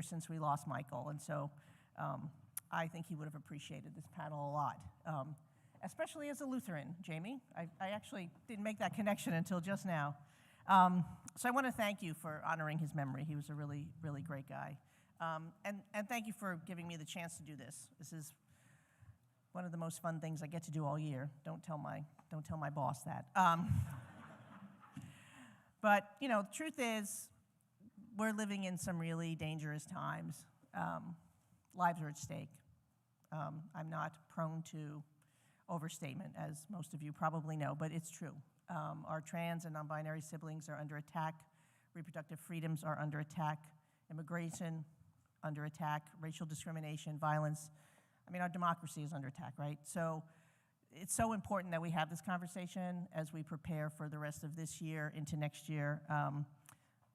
years since we lost Michael, and so I think he would have appreciated this panel a lot, especially as a Lutheran, Jamie. I actually didn't make that connection until just now. So I want to thank you for honoring his memory. He was a really, really great guy. And thank you for giving me the chance to do this. This is one of the most fun things I get to do all year. Don't tell my boss that. But you know, the truth is, we're living in some really dangerous times. Lives are at stake. I'm not prone to overstatement, as most of you probably know, but it's true. Our trans and non-binary siblings are under attack. Reproductive freedoms are under attack. Immigration under attack. Racial discrimination, violence. I mean, our democracy is under attack, right? So it's so important that we have this conversation as we prepare for the rest of this year into next year.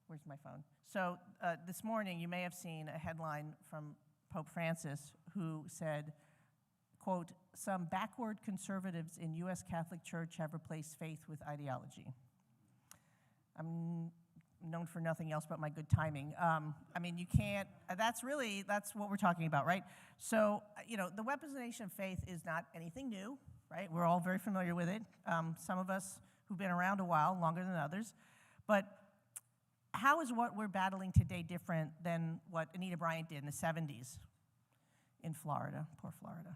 Where's my phone? So this morning, you may have seen a headline from Pope Francis who said, quote, "Some backward conservatives in U.S. Catholic Church have replaced faith with ideology." I'm known for nothing else but my good timing. I mean, you can't, that's what we're talking about, right? So, you know, the weaponization of faith is not anything new, right? We're all very familiar with it. Some of us who've been around a while, longer than others. But how is what we're battling today different than what Anita Bryant did in the 70s in Florida, poor Florida?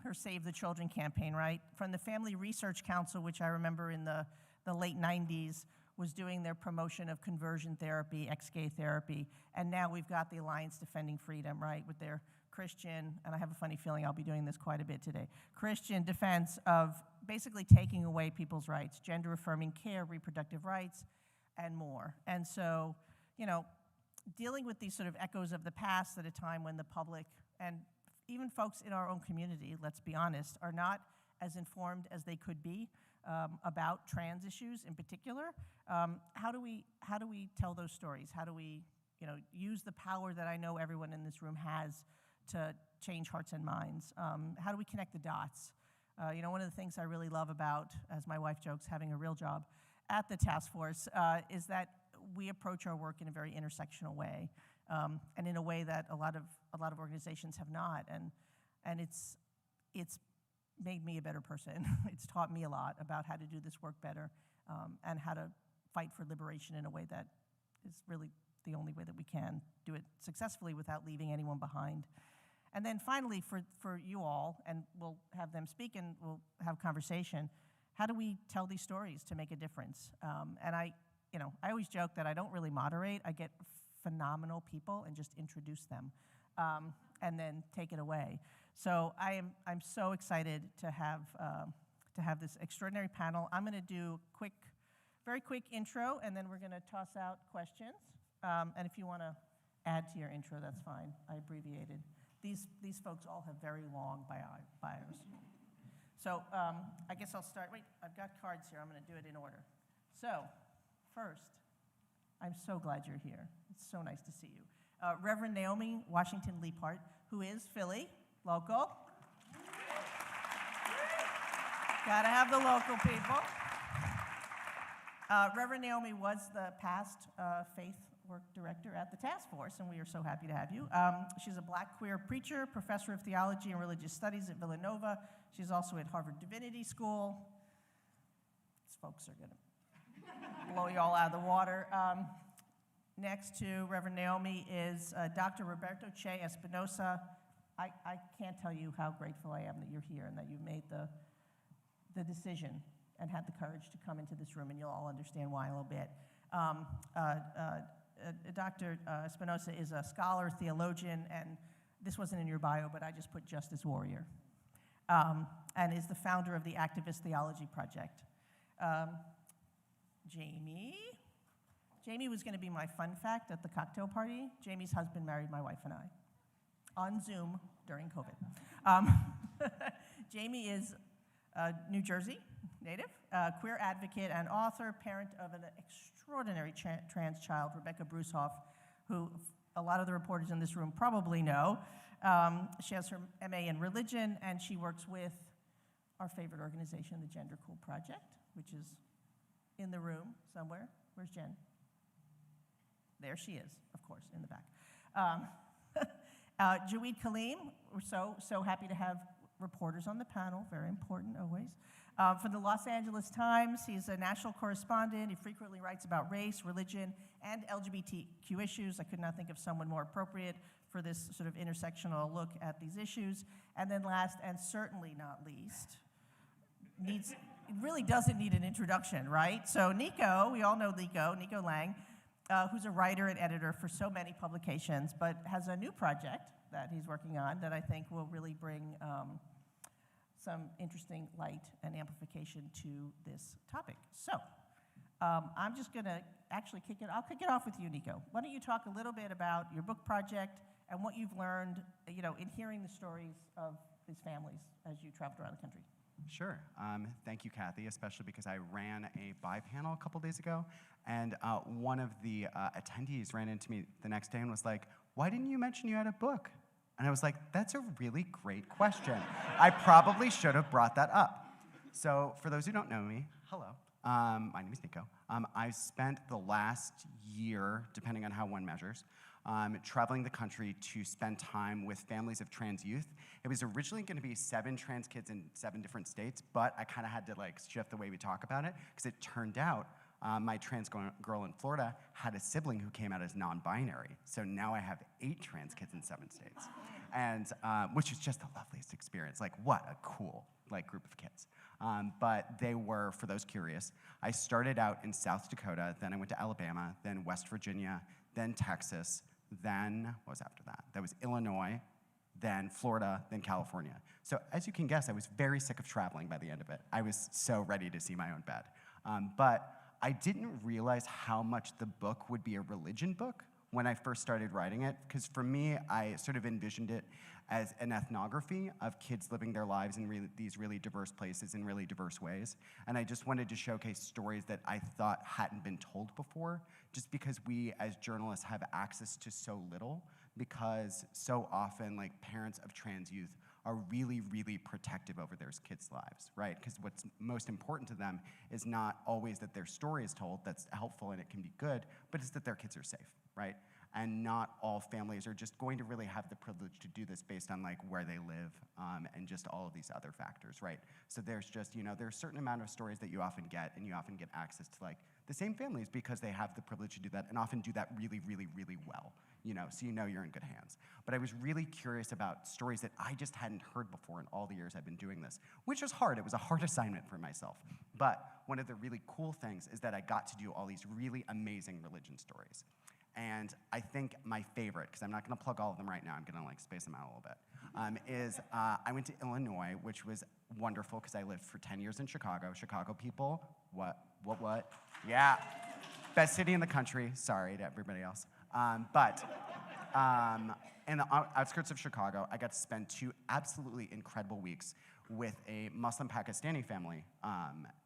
Her Save the Children campaign, right? From the Family Research Council, which I remember in the late 90s, was doing their promotion of conversion therapy, ex-gay therapy, and now we've got the Alliance Defending Freedom, right, with their Christian, and I have a funny feeling I'll be doing this quite a bit today, Christian defense of basically taking away people's rights, gender-affirming care, reproductive rights, and more. And so, you know, dealing with these sort of echoes of the past at a time when the public, and even folks in our own community, let's be honest, are not as informed as they could be about trans issues in particular. How do we tell those stories? How do we, you know, use the power that I know everyone in this room has to change hearts and minds? How do we connect the dots? You know, one of the things I really love about, as my wife jokes, having a real job at the task force is that we approach our work in a very intersectional way, and in a way that a lot of organizations have not. And it's made me a better person. It's taught me a lot about how to do this work better, and how to fight for liberation in a way that is really the only way that we can do it successfully without leaving anyone behind. And then finally, for you all, and we'll have them speak and we'll have conversation, how do we tell these stories to make a difference? And I always joke that I don't really moderate. I get phenomenal people and just introduce them, and then take it away. So I'm so excited to have this extraordinary panel. I'm going to do very quick intro, and then we're going to toss out questions. And if you want to add to your intro, that's fine. I abbreviated. These folks all have very long bios. So I guess I'll start. Wait, I've got cards here. I'm going to do it in order. So first, I'm so glad you're here. It's so nice to see you. Reverend Naomi Washington Leapart, who is Philly, local. Gotta have the local people. Reverend Naomi was the past faith work director at the task force, and we are so happy to have you. She's a Black queer preacher, professor of theology and religious studies at Villanova. She's also at Harvard Divinity School. These folks are gonna blow you all out of the water. Next to Reverend Naomi is Dr. Roberto Che Espinosa. I can't tell you how grateful I am that you're here and that you made the decision and had the courage to come into this room, and you'll all understand why in a little bit. Dr. Espinosa is a scholar, theologian, and this wasn't in your bio, but I just put Justice Warrior, and is the founder of the Activist Theology Project. Jamie was going to be my fun fact at the cocktail party. Jamie's husband married my wife and I on Zoom during COVID. Jamie is a New Jersey native, queer advocate and author, parent of an extraordinary trans child, Rebecca Brucehoff, who a lot of the reporters in this room probably know. She has her MA in religion, and she works with our favorite organization, the Gender Cool Project, which is in the room somewhere. Where's Jen? There she is, of course, in the back. Jawid Kaleem, we're so happy to have reporters on the panel, very important always. For the Los Angeles Times, he's a national correspondent. He frequently writes about race, religion, and LGBTQ issues. I could not think of someone more appropriate for this sort of intersectional look at these issues. And then last, and certainly not least, really doesn't need an introduction, right? So Nico, we all know Nico Lang, who's a writer and editor for so many publications, but has a new project that he's working on that I think will really bring some interesting light and amplification to this topic. So I'm just gonna actually I'll kick it off with you, Nico. Why don't you talk a little bit about your book project and what you've learned, in hearing the stories of these families as you traveled around the country. Sure. Thank you, Kathy, especially because I ran a bi-panel a couple days ago, and one of the attendees ran into me the next day and was like, "Why didn't you mention you had a book?" And I was like, "That's a really great question. I probably should have brought that up." So for those who don't know me, hello. My name is Nico. I've spent the last year, depending on how one measures, traveling the country to spend time with families of trans youth. It was originally going to be 7 trans kids in 7 different states, but I kind of had to shift the way we talk about it, because it turned out my trans girl in Florida had a sibling who came out as non-binary. So now I have 8 trans kids in 7 states, and which is just the loveliest experience. What a cool group of kids. But they were, for those curious, I started out in South Dakota, then I went to Alabama, then West Virginia, then Texas, then, what was after that? That was Illinois, then Florida, then California. So as you can guess, I was very sick of traveling by the end of it. I was so ready to see my own bed. But I didn't realize how much the book would be a religion book when I first started writing it, because for me, I sort of envisioned it as an ethnography of kids living their lives in these really diverse places in really diverse ways. And I just wanted to showcase stories that I thought hadn't been told before, just because we as journalists have access to so little, because so often parents of trans youth are really, really protective over their kids' lives, right? Because what's most important to them is not always that their story is told, that's helpful and it can be good, but it's that their kids are safe, right? And not all families are just going to really have the privilege to do this based on where they live and just all of these other factors, right? So there's just, there's a certain amount of stories that you often get, and you often get access to the same families because they have the privilege to do that and often do that really, really, really well, so you're in good hands. But I was really curious about stories that I just hadn't heard before in all the years I've been doing this, which was hard. It was a hard assignment for myself. But one of the really cool things is that I got to do all these really amazing religion stories. And I think my favorite, because I'm not going to plug all of them right now, I'm going to space them out a little bit, is I went to Illinois, which was wonderful because I lived for 10 years in Chicago. Chicago people, what? Yeah, best city in the country. Sorry to everybody else. But in the outskirts of Chicago, I got to spend 2 absolutely incredible weeks with a Muslim Pakistani family.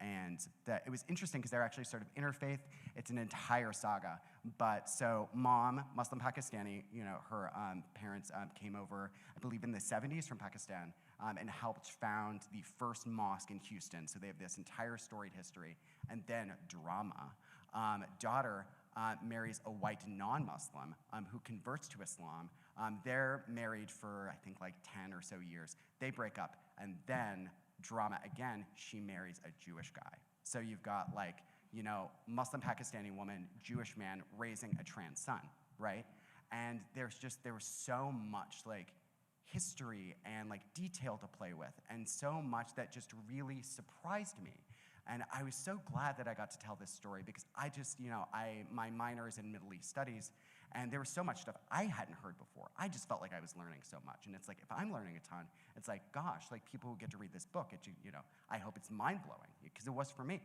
And it was interesting because they're actually sort of interfaith. It's an entire saga. But so mom, Muslim Pakistani, her parents came over, I believe in the 70s from Pakistan, and helped found the first mosque in Houston. So they have this entire storied history. And then drama. Daughter marries a white non-Muslim who converts to Islam. They're married for, I think, 10 or so years. They break up, and then drama again, she marries a Jewish guy. So you've got Muslim Pakistani woman, Jewish man raising a trans son, right? And there was so much history and detail to play with, and so much that just really surprised me. And I was so glad that I got to tell this story because I just, my minor is in Middle East Studies, and there was so much stuff I hadn't heard before. I just felt like I was learning so much. And it's if I'm learning a ton, it's gosh, people who get to read this book, I hope it's mind-blowing, because it was for me.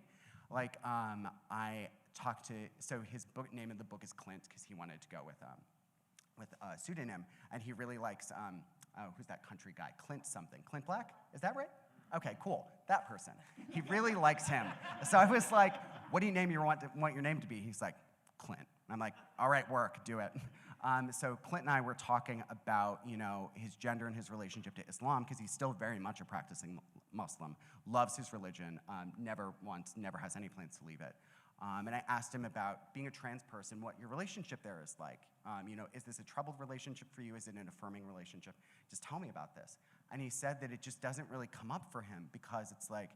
I talked to, so his name of the book is Clint, because he wanted to go with a pseudonym, and he really likes, who's that country guy? Clint something. Clint Black? Is that right? Okay, cool. That person. He really likes him. So I was like, what do you want your name to be? He's like, Clint. And I'm like, all right, work, do it. So Clint and I were talking about, his gender and his relationship to Islam, because he's still very much a practicing Muslim, loves his religion, never has any plans to leave it. And I asked him about being a trans person, what your relationship there is like. Is this a troubled relationship for you? Is it an affirming relationship? Just tell me about this. And he said that it just doesn't really come up for him because it's like,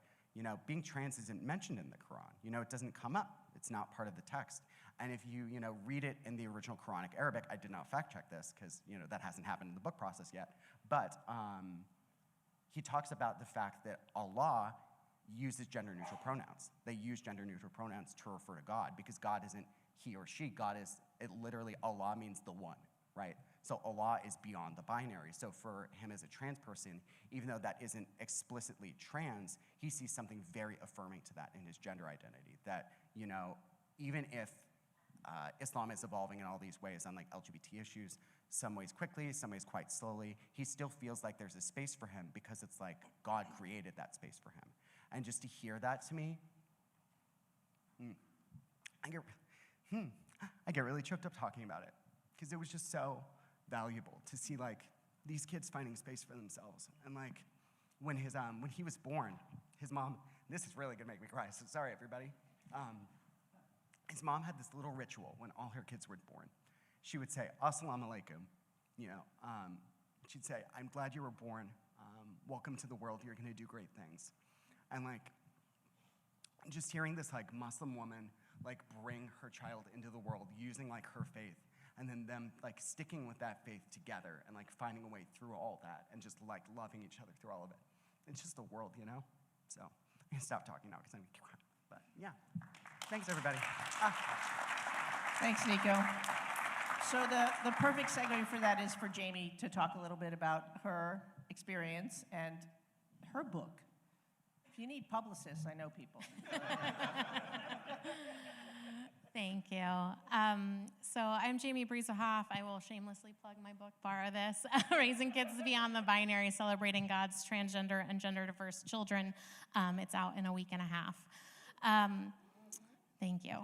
being trans isn't mentioned in the Quran. It doesn't come up. It's not part of the text. And if you, read it in the original Quranic Arabic, I did not fact check this because, that hasn't happened in the book process yet. But he talks about the fact that Allah uses gender-neutral pronouns. They use gender-neutral pronouns to refer to God because God isn't he or she. Literally, Allah means the one, right? So Allah is beyond the binary. So for him as a trans person, even though that isn't explicitly trans, he sees something very affirming to that in his gender identity. That, even if Islam is evolving in all these ways on like LGBT issues, some ways quickly, some ways quite slowly, he still feels like there's a space for him because it's like God created that space for him. And just to hear that to me, I get really choked up talking about it because it was just so valuable to see like these kids finding space for themselves. And like when he was born, his mom, this is really gonna make me cry, so sorry everybody. His mom had this little ritual when all her kids were born. She would say, "Assalamu alaikum," she'd say, "I'm glad you were born. Welcome to the world. You're gonna do great things." And like, just hearing this like Muslim woman like bring her child into the world using like her faith, and then them like sticking with that faith together and like finding a way through all that and just like loving each other through all of it. It's just the world, So I'm gonna stop talking now because I'm crying. But yeah, thanks everybody. Thanks, Nico. So the perfect segue for that is for Jamie to talk a little bit about her experience and her book. If you need publicists, I know people. Thank you. So I'm Jamie Briesehoff. I will shamelessly plug my book, borrow this, Raising Kids Beyond the Binary, Celebrating God's Transgender and Gender-Diverse Children. It's out in a week and a half. Thank you.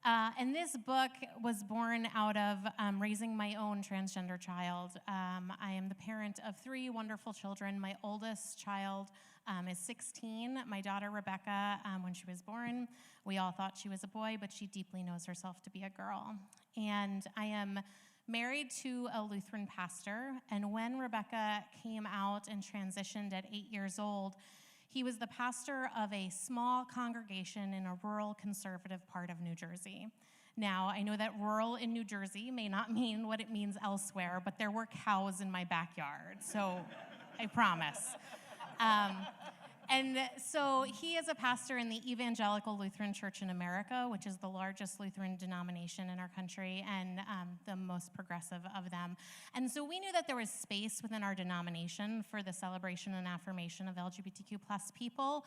And this book was born out of raising my own transgender child. I am the parent of 3 wonderful children. My oldest child is 16. My daughter, Rebecca, when she was born, we all thought she was a boy, but she deeply knows herself to be a girl. And I am married to a Lutheran pastor, and when Rebecca came out and transitioned at 8 years old, he was the pastor of a small congregation in a rural conservative part of New Jersey. Now, I know that rural in New Jersey may not mean what it means elsewhere, but there were cows in my backyard, so I promise. And so he is a pastor in the Evangelical Lutheran Church in America, which is the largest Lutheran denomination in our country and the most progressive of them. And so we knew that there was space within our denomination for the celebration and affirmation of LGBTQ+ people,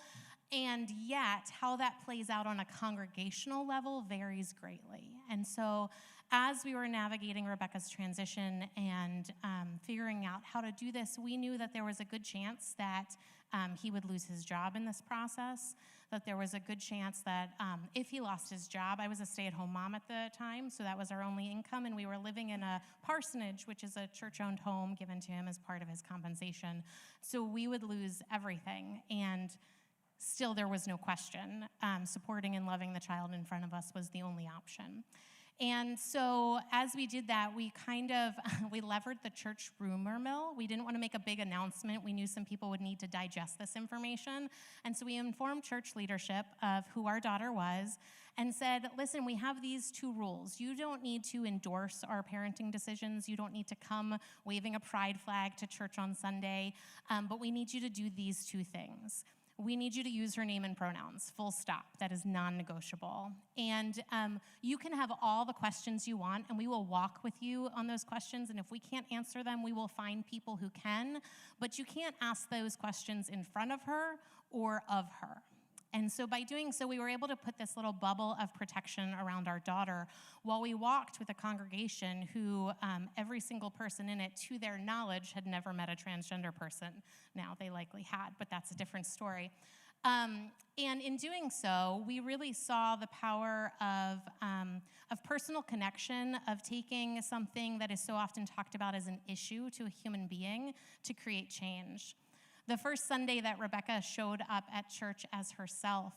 and yet how that plays out on a congregational level varies greatly. And so as we were navigating Rebecca's transition and figuring out how to do this, we knew that there was a good chance that he would lose his job in this process, that there was a good chance that if he lost his job, I was a stay-at-home mom at the time, so that was our only income, and we were living in a parsonage, which is a church-owned home given to him as part of his compensation. So we would lose everything, and still there was no question. Supporting and loving the child in front of us was the only option. And so as we did that, we we levered the church rumor mill. We didn't want to make a big announcement. We knew some people would need to digest this information. And so we informed church leadership of who our daughter was and said, listen, we have these 2 rules. You don't need to endorse our parenting decisions. You don't need to come waving a pride flag to church on Sunday, but we need you to do these 2 things. We need you to use her name and pronouns, full stop. That is non-negotiable. And you can have all the questions you want, and we will walk with you on those questions, and if we can't answer them, we will find people who can, but you can't ask those questions in front of her or of her. And so by doing so, we were able to put this little bubble of protection around our daughter while we walked with a congregation who every single person in it, to their knowledge, had never met a transgender person. Now, they likely had, but that's a different story. And in doing so, we really saw the power of personal connection, of taking something that is so often talked about as an issue to a human being to create change. The first Sunday that Rebecca showed up at church as herself,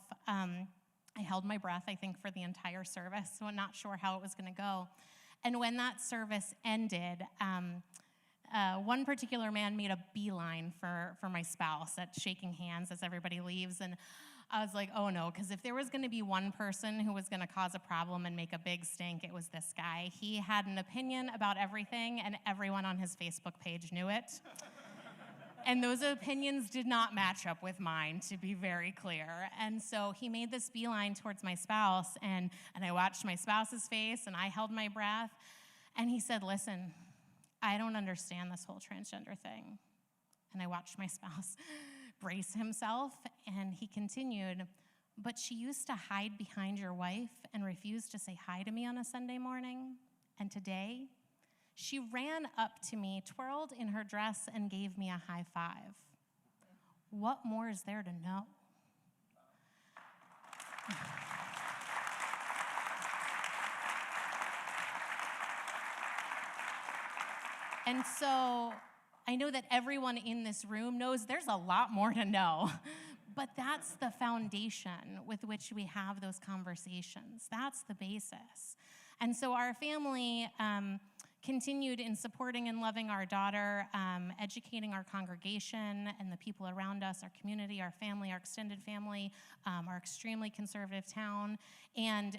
I held my breath, I think, for the entire service, so I'm not sure how it was going to go. And when that service ended, one particular man made a beeline for my spouse at shaking hands as everybody leaves. And I was like, oh no, because if there was going to be one person who was going to cause a problem and make a big stink, it was this guy. He had an opinion about everything, and everyone on his Facebook page knew it. And those opinions did not match up with mine, to be very clear. And so he made this beeline towards my spouse, and I watched my spouse's face, and I held my breath. And he said, listen, I don't understand this whole transgender thing. And I watched my spouse brace himself, and he continued, but she used to hide behind your wife and refuse to say hi to me on a Sunday morning. And today, she ran up to me, twirled in her dress, and gave me a high five. What more is there to know? And so I know that everyone in this room knows there's a lot more to know, but that's the foundation with which we have those conversations. That's the basis. And so our family continued in supporting and loving our daughter, educating our congregation and the people around us, our community, our family, our extended family, our extremely conservative town. And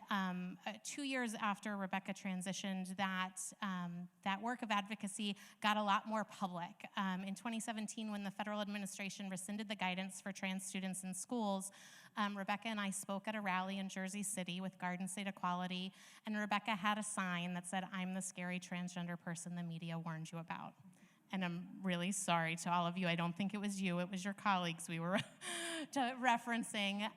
2 years after Rebecca transitioned, that work of advocacy got a lot more public. In 2017, when the federal administration rescinded the guidance for trans students in schools, Rebecca and I spoke at a rally in Jersey City with Garden State Equality, and Rebecca had a sign that said, "I'm the scary transgender person the media warned you about." And I'm really sorry to all of you. I don't think it was you. It was your colleagues we were referencing.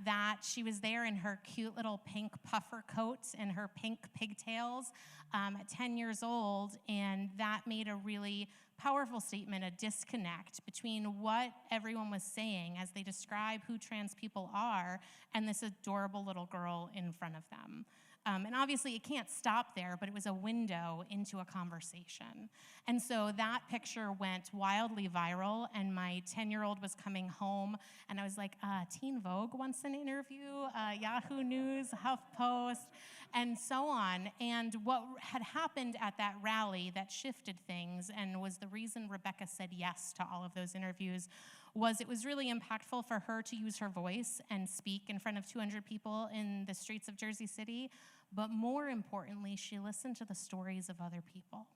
That she was there in her cute little pink puffer coat and her pink pigtails at 10 years old, and that made a really powerful statement, a disconnect between what everyone was saying as they describe who trans people are and this adorable little girl in front of them. And obviously it can't stop there, but it was a window into a conversation. And so that picture went wildly viral, and my 10-year-old was coming home, and I was like, Teen Vogue wants an interview, Yahoo News, HuffPost, and so on. And what had happened at that rally that shifted things and was the reason Rebecca said yes to all of those interviews was it was really impactful for her to use her voice and speak in front of 200 people in the streets of Jersey City. But more importantly, she listened to the stories of other people.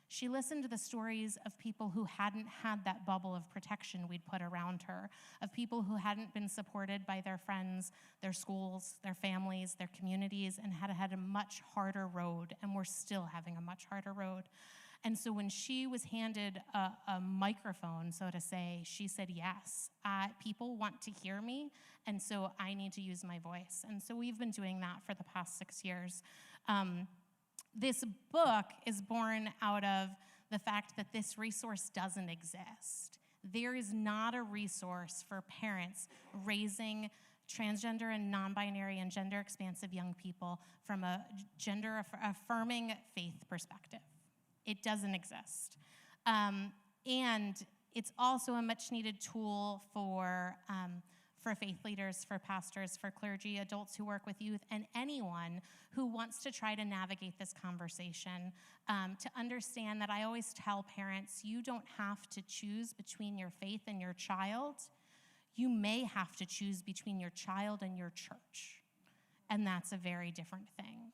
She listened to the stories of people who hadn't had that bubble of protection we'd put around her, of people who hadn't been supported by their friends, their schools, their families, their communities, and had had a much harder road, and were still having a much harder road. And so when she was handed a microphone, so to say, she said, yes, people want to hear me, and so I need to use my voice. And so we've been doing that for the past 6 years. This book is born out of the fact that this resource doesn't exist. There is not a resource for parents raising transgender and non-binary and gender-expansive young people from a gender-affirming faith perspective. It doesn't exist. And it's also a much-needed tool for faith leaders, for pastors, for clergy, adults who work with youth, and anyone who wants to try to navigate this conversation, to understand that I always tell parents, you don't have to choose between your faith and your child. You may have to choose between your child and your church, and that's a very different thing.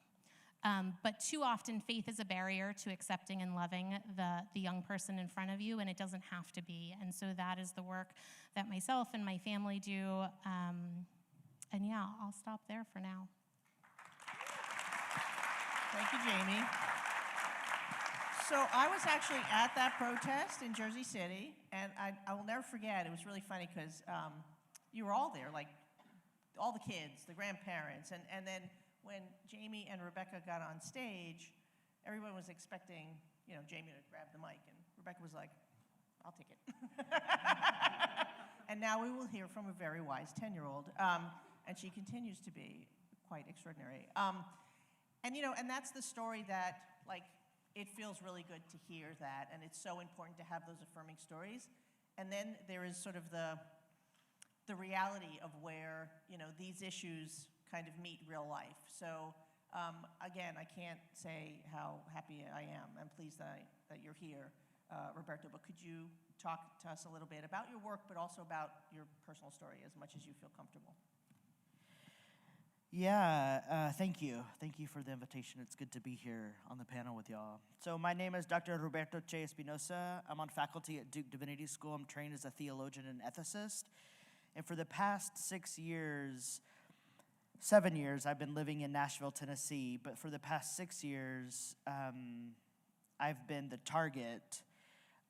But too often, faith is a barrier to accepting and loving the young person in front of you, and it doesn't have to be. And so that is the work that myself and my family do. And yeah, I'll stop there for now. Thank you, Jamie. So I was actually at that protest in Jersey City, and I will never forget, it was really funny because you were all there, like all the kids, the grandparents, and then when Jamie and Rebecca got on stage, everyone was expecting, Jamie to grab the mic, and Rebecca was like, I'll take it. And now we will hear from a very wise 10-year-old, and she continues to be quite extraordinary. And that's the story that, it feels really good to hear that, and it's so important to have those affirming stories. And then there is sort of the reality of where, these issues kind of meet real life. So again, I can't say how happy I am. I'm pleased that you're here, Roberto, but could you talk to us a little bit about your work, but also about your personal story as much as you feel comfortable? Yeah, thank you. Thank you for the invitation. It's good to be here on the panel with y'all. So my name is Dr. Roberto Che Espinosa. I'm on faculty at Duke Divinity School. I'm trained as a theologian and ethicist. And for the past 7 years, I've been living in Nashville, Tennessee. But for the past 6 years, I've been the target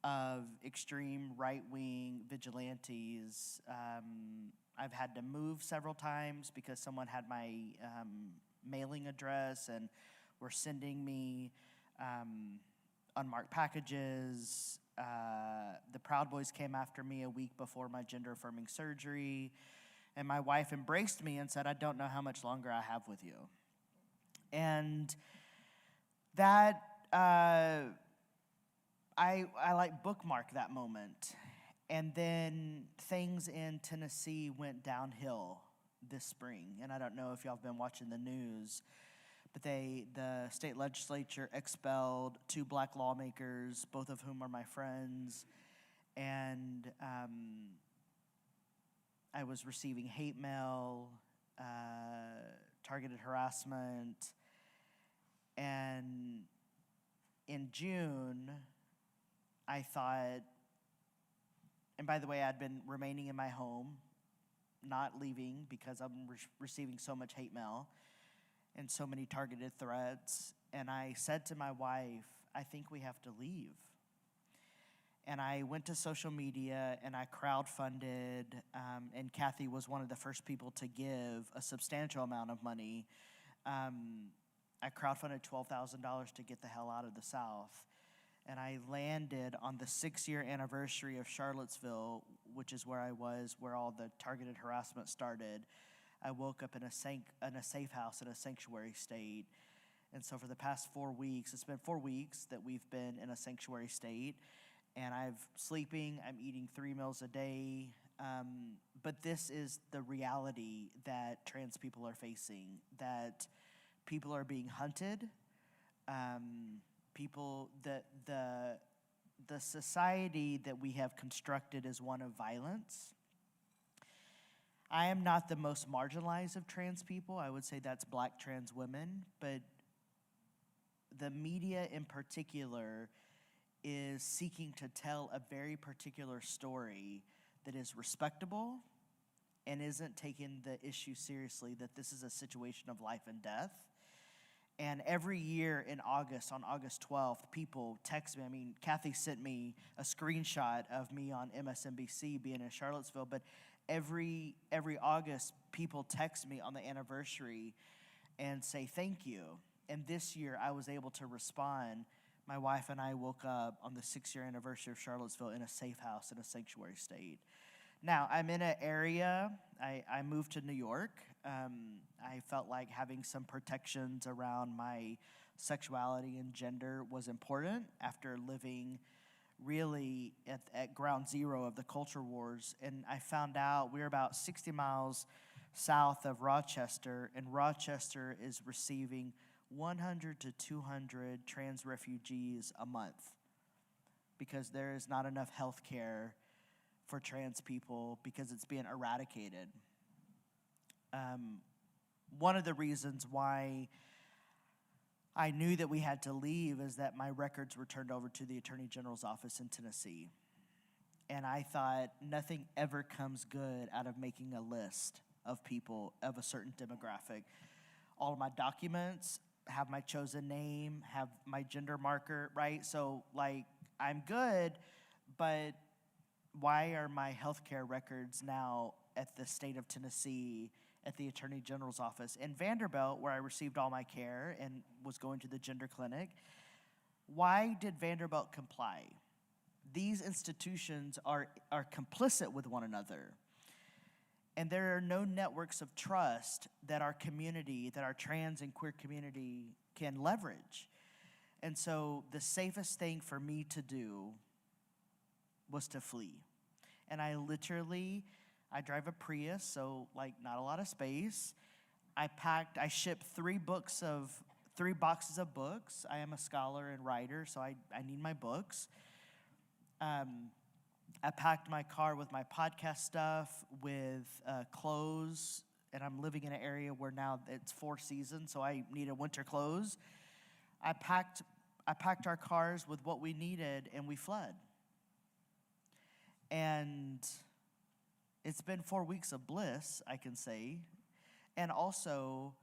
of extreme right-wing vigilantes. I've had to move several times because someone had my mailing address and were sending me unmarked packages. The Proud Boys came after me a week before my gender-affirming surgery. And my wife embraced me and said, I don't know how much longer I have with you. And that, I like bookmark that moment. And then things in Tennessee went downhill this spring. And I don't know if y'all have been watching the news, but the state legislature expelled 2 black lawmakers, both of whom are my friends. And I was receiving hate mail, targeted harassment. And in June, I thought, and by the way, I'd been remaining in my home, not leaving because I'm receiving so much hate mail and so many targeted threats. And I said to my wife, I think we have to leave. And I went to social media and I crowdfunded, and Kathy was one of the first people to give a substantial amount of money. I crowdfunded $12,000 to get the hell out of the South. And I landed on the 6-year anniversary of Charlottesville, which is where I was, where all the targeted harassment started. I woke up in a safe house in a sanctuary state. And so for the past 4 weeks, it's been 4 weeks that we've been in a sanctuary state. And I'm sleeping, I'm eating 3 meals a day. But this is the reality that trans people are facing, that people are being hunted. The society that we have constructed is one of violence. I am not the most marginalized of trans people. I would say that's black trans women, but the media in particular is seeking to tell a very particular story that is respectable and isn't taking the issue seriously, that this is a situation of life and death. And every year in August, on August 12th, people text me. I mean, Kathy sent me a screenshot of me on MSNBC being in Charlottesville, but every August, people text me on the anniversary and say thank you. And this year, I was able to respond. My wife and I woke up on the 6-year anniversary of Charlottesville in a safe house in a sanctuary state. Now, I'm in an area, I moved to New York. I felt like having some protections around my sexuality and gender was important after living really at ground zero of the culture wars. And I found out we're about 60 miles south of Rochester, and Rochester is receiving 100 to 200 trans refugees a month because there is not enough health care for trans people because it's being eradicated. One of the reasons why I knew that we had to leave is that my records were turned over to the Attorney General's office in Tennessee. And I thought nothing ever comes good out of making a list of people of a certain demographic. All of my documents have my chosen name, have my gender marker, right? So, like, I'm good, but why are my healthcare records now at the state of Tennessee at the Attorney General's office? In Vanderbilt, where I received all my care and was going to the gender clinic, why did Vanderbilt comply? These institutions are complicit with one another. And there are no networks of trust that our community, that our trans and queer community can leverage. And so the safest thing for me to do was to flee. And I I drive a Prius, so like not a lot of space. I shipped 3 boxes of books. I am a scholar and writer, so I need my books. I packed my car with my podcast stuff, with clothes, and I'm living in an area where now it's 4 seasons, so I needed winter clothes. I packed our cars with what we needed, and we fled. And it's been 4 weeks of bliss, I can say. And also,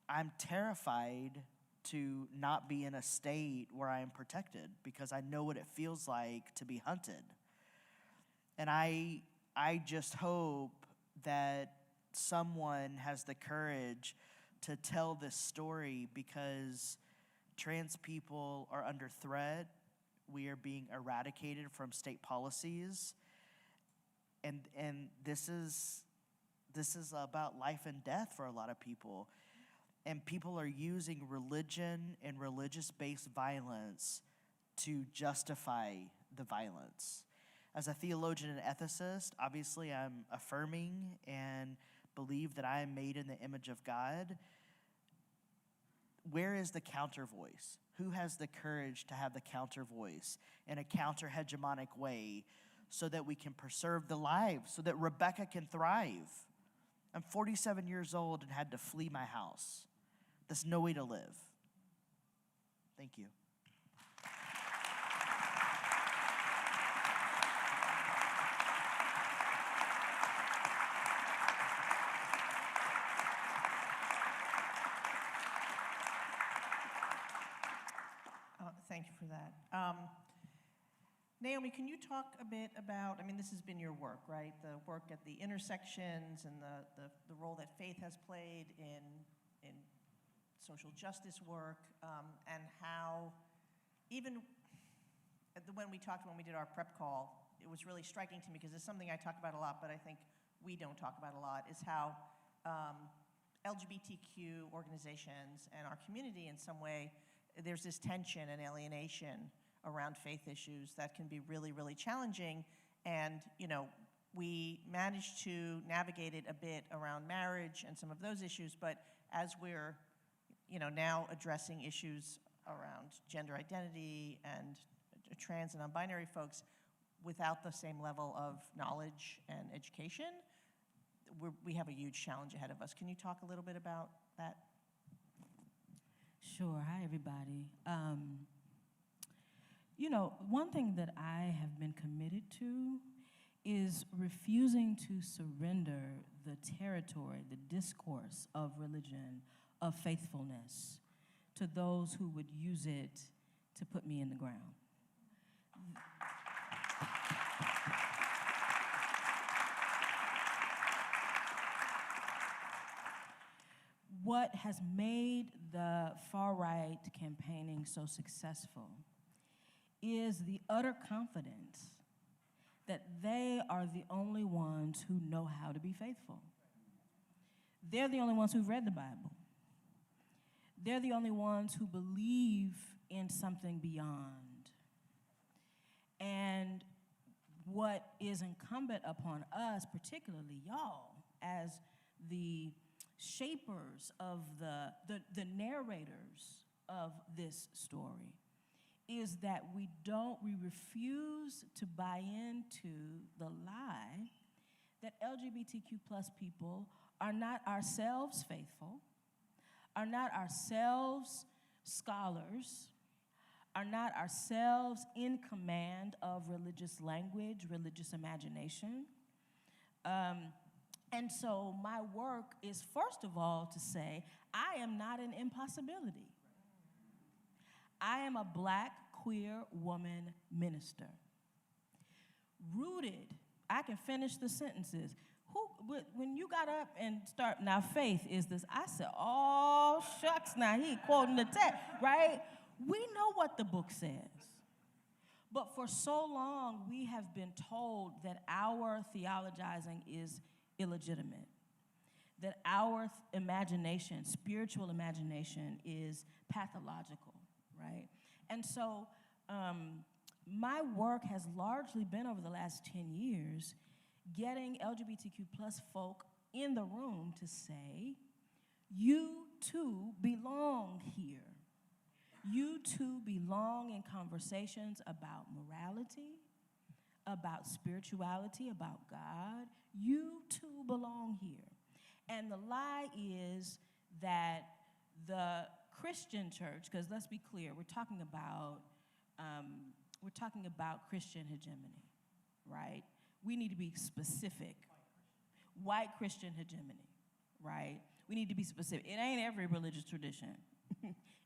I'm terrified to not be in a state where I am protected because I know what it feels like to be hunted. And I just hope that someone has the courage to tell this story because trans people are under threat. We are being eradicated from state policies. And this is about life and death for a lot of people. And people are using religion and religious-based violence to justify the violence. As a theologian and ethicist, obviously I'm affirming and believe that I am made in the image of God. Where is the counter voice? Who has the courage to have the counter voice in a counter-hegemonic way so that we can preserve the lives, so that Rebecca can thrive? I'm 47 years old and had to flee my house. There's no way to live. Thank you. Thank you for that. Naomi, can you talk a bit about, this has been your work, right? The work at the intersections and the role that faith has played in social justice work, and how even when we did our prep call, it was really striking to me because it's something I talk about a lot, but I think we don't talk about a lot, is how LGBTQ organizations and our community in some way, there's this tension and alienation around faith issues that can be really, really challenging. And, we managed to navigate it a bit around marriage and some of those issues, but as we're, now addressing issues around gender identity and trans and non-binary folks without the same level of knowledge and education, we have a huge challenge ahead of us. Can you talk a little bit about that? Sure. Hi, everybody. One thing that I have been committed to is refusing to surrender the territory, the discourse of religion, of faithfulness, to those who would use it to put me in the ground. What has made the far-right campaigning so successful is the utter confidence that they are the only ones who know how to be faithful. They're the only ones who've read the Bible. They're the only ones who believe in something beyond. And what is incumbent upon us, particularly y'all, as the shapers of the narrators of this story, is that we refuse to buy into the lie that LGBTQ plus people are not ourselves faithful, are not ourselves scholars, are not ourselves in command of religious language, religious imagination. And so my work is, first of all, to say, I am not an impossibility. I am a Black, queer woman minister. Rooted, I can finish the sentences. When you got up and start, now faith is this, I said, oh, shucks, now he quoting the text, right? We know what the book says. But for so long, we have been told that our theologizing is illegitimate, that our imagination, spiritual imagination, is pathological, right? And so my work has largely been over the last 10 years getting LGBTQ plus folk in the room to say, you too belong here. You too belong in conversations about morality, about spirituality, about God. You too belong here. And the lie is that the Christian church, because let's be clear, we're talking about Christian hegemony, right? We need to be specific. White Christian hegemony, right? We need to be specific. It ain't every religious tradition.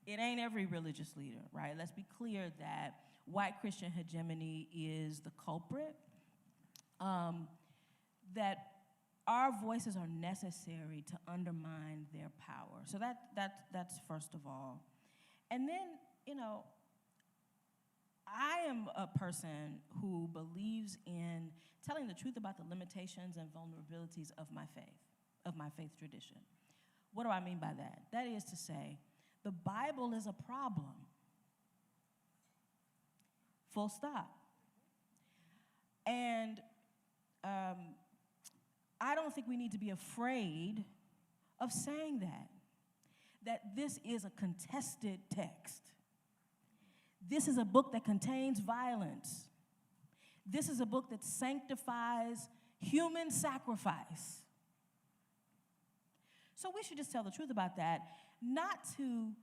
It ain't every religious leader, right? Let's be clear that white Christian hegemony is the culprit, that our voices are necessary to undermine their power. So that's first of all. And then, I am a person who believes in telling the truth about the limitations and vulnerabilities of my faith tradition. What do I mean by that? That is to say, the Bible is a problem. Full stop. And I don't think we need to be afraid of saying that this is a contested text. This is a book that contains violence. This is a book that sanctifies human sacrifice. So we should just tell the truth about that, not to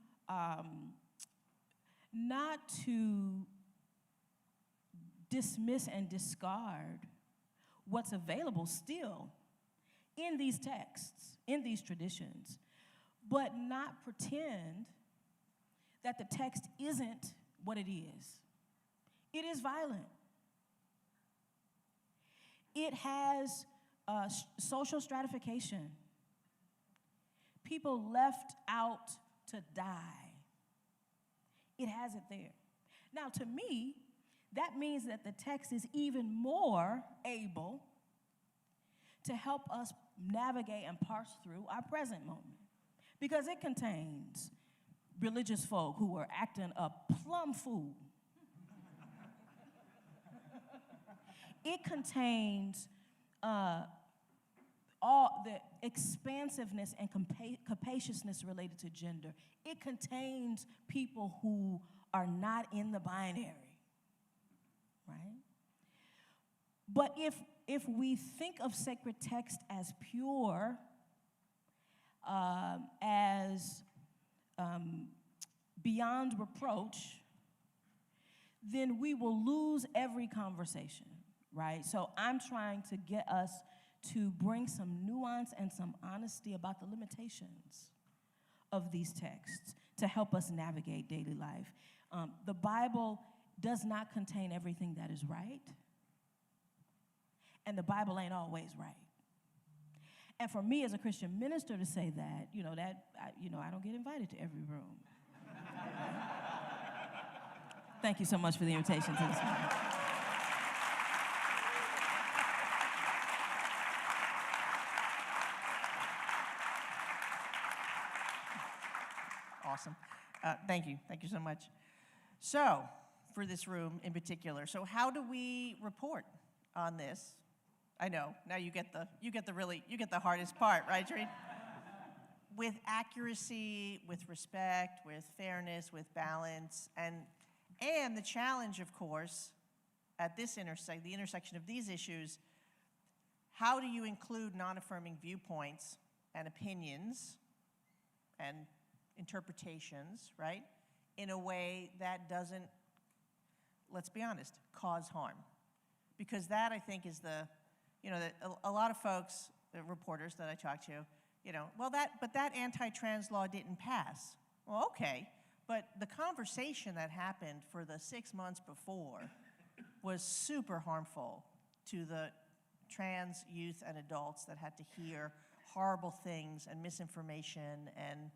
dismiss and discard what's available still in these texts, in these traditions, but not pretend that the text isn't what it is. It is violent. It has social stratification. People left out to die. It has it there. Now, to me, that means that the text is even more able to help us navigate and parse through our present moment, because it contains religious folk who are acting a plum fool. It contains all the expansiveness and capaciousness related to gender. It contains people who are not in the binary, right? But if we think of sacred text as pure, as beyond reproach, then we will lose every conversation, right? So I'm trying to get us to bring some nuance and some honesty about the limitations of these texts to help us navigate daily life. The Bible does not contain everything that is right, and the Bible ain't always right. And for me as a Christian minister to say that, I don't get invited to every room. Thank you so much for the invitation to this one. Awesome. Thank you. Thank you so much. So, for this room in particular, so how do we report on this? I know, now you get the hardest part, right, Shereen? With accuracy, with respect, with fairness, with balance, and the challenge, of course, at this the intersection of these issues, how do you include non-affirming viewpoints and opinions and interpretations, right, in a way that doesn't, let's be honest, cause harm? Because that, I think, is a lot of folks, the reporters that I talk to, but that anti-trans law didn't pass. Well, okay, but the conversation that happened for the 6 months before was super harmful to the trans youth and adults that had to hear horrible things and misinformation and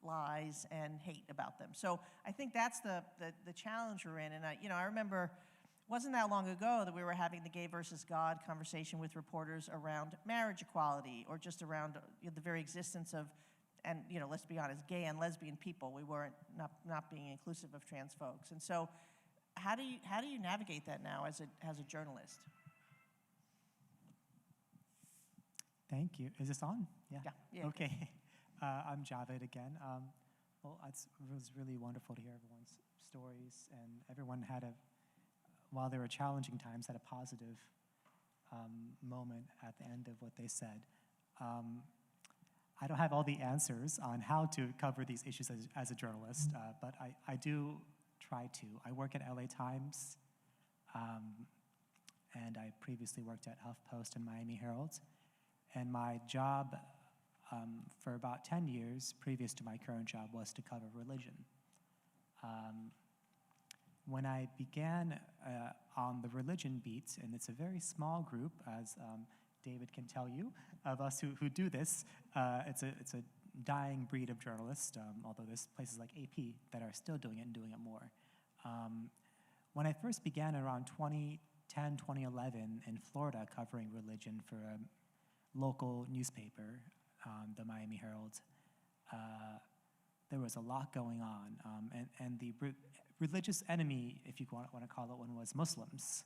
lies and hate about them. So I think that's the challenge we're in. And I remember, wasn't that long ago that we were having the gay versus God conversation with reporters around marriage equality, or just around the very existence of, and let's be honest, gay and lesbian people. We weren't not being inclusive of trans folks. And so how do you navigate that now as a journalist? Thank you. Is this on? Yeah. Okay. I'm Javed again. Well, it was really wonderful to hear everyone's stories, and everyone while there were challenging times, had a positive moment at the end of what they said. I don't have all the answers on how to cover these issues as a journalist, but I do try to. I work at LA Times, and I previously worked at HuffPost and Miami Herald. And my job for about 10 years, previous to my current job, was to cover religion. When I began on the religion beat, and it's a very small group, as David can tell you, of us who do this, it's a dying breed of journalists, although there's places like AP that are still doing it and doing it more. When I first began around 2010, 2011 in Florida covering religion for a local newspaper, the Miami Herald, there was a lot going on, and the religious enemy, if you want to call it one, was Muslims.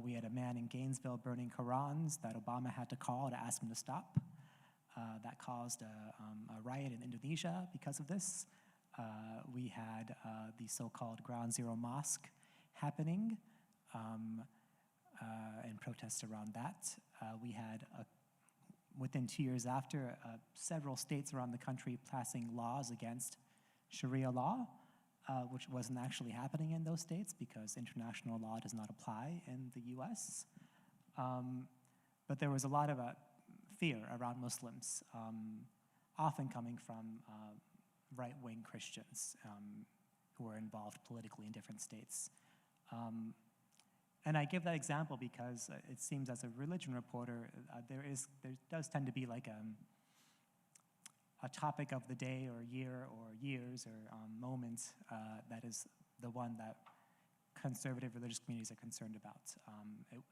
We had a man in Gainesville burning Qurans that Obama had to call to ask him to stop. That caused a riot in Indonesia because of this. We had the so-called Ground Zero Mosque happening and protests around that. We had, within 2 years after, several states around the country passing laws against Sharia law, which wasn't actually happening in those states because international law does not apply in the US. But there was a lot of fear around Muslims, often coming from right-wing Christians who were involved politically in different states. And I give that example because it seems as a religion reporter, there does tend to be like a topic of the day or year or years or moment that is the one that conservative religious communities are concerned about.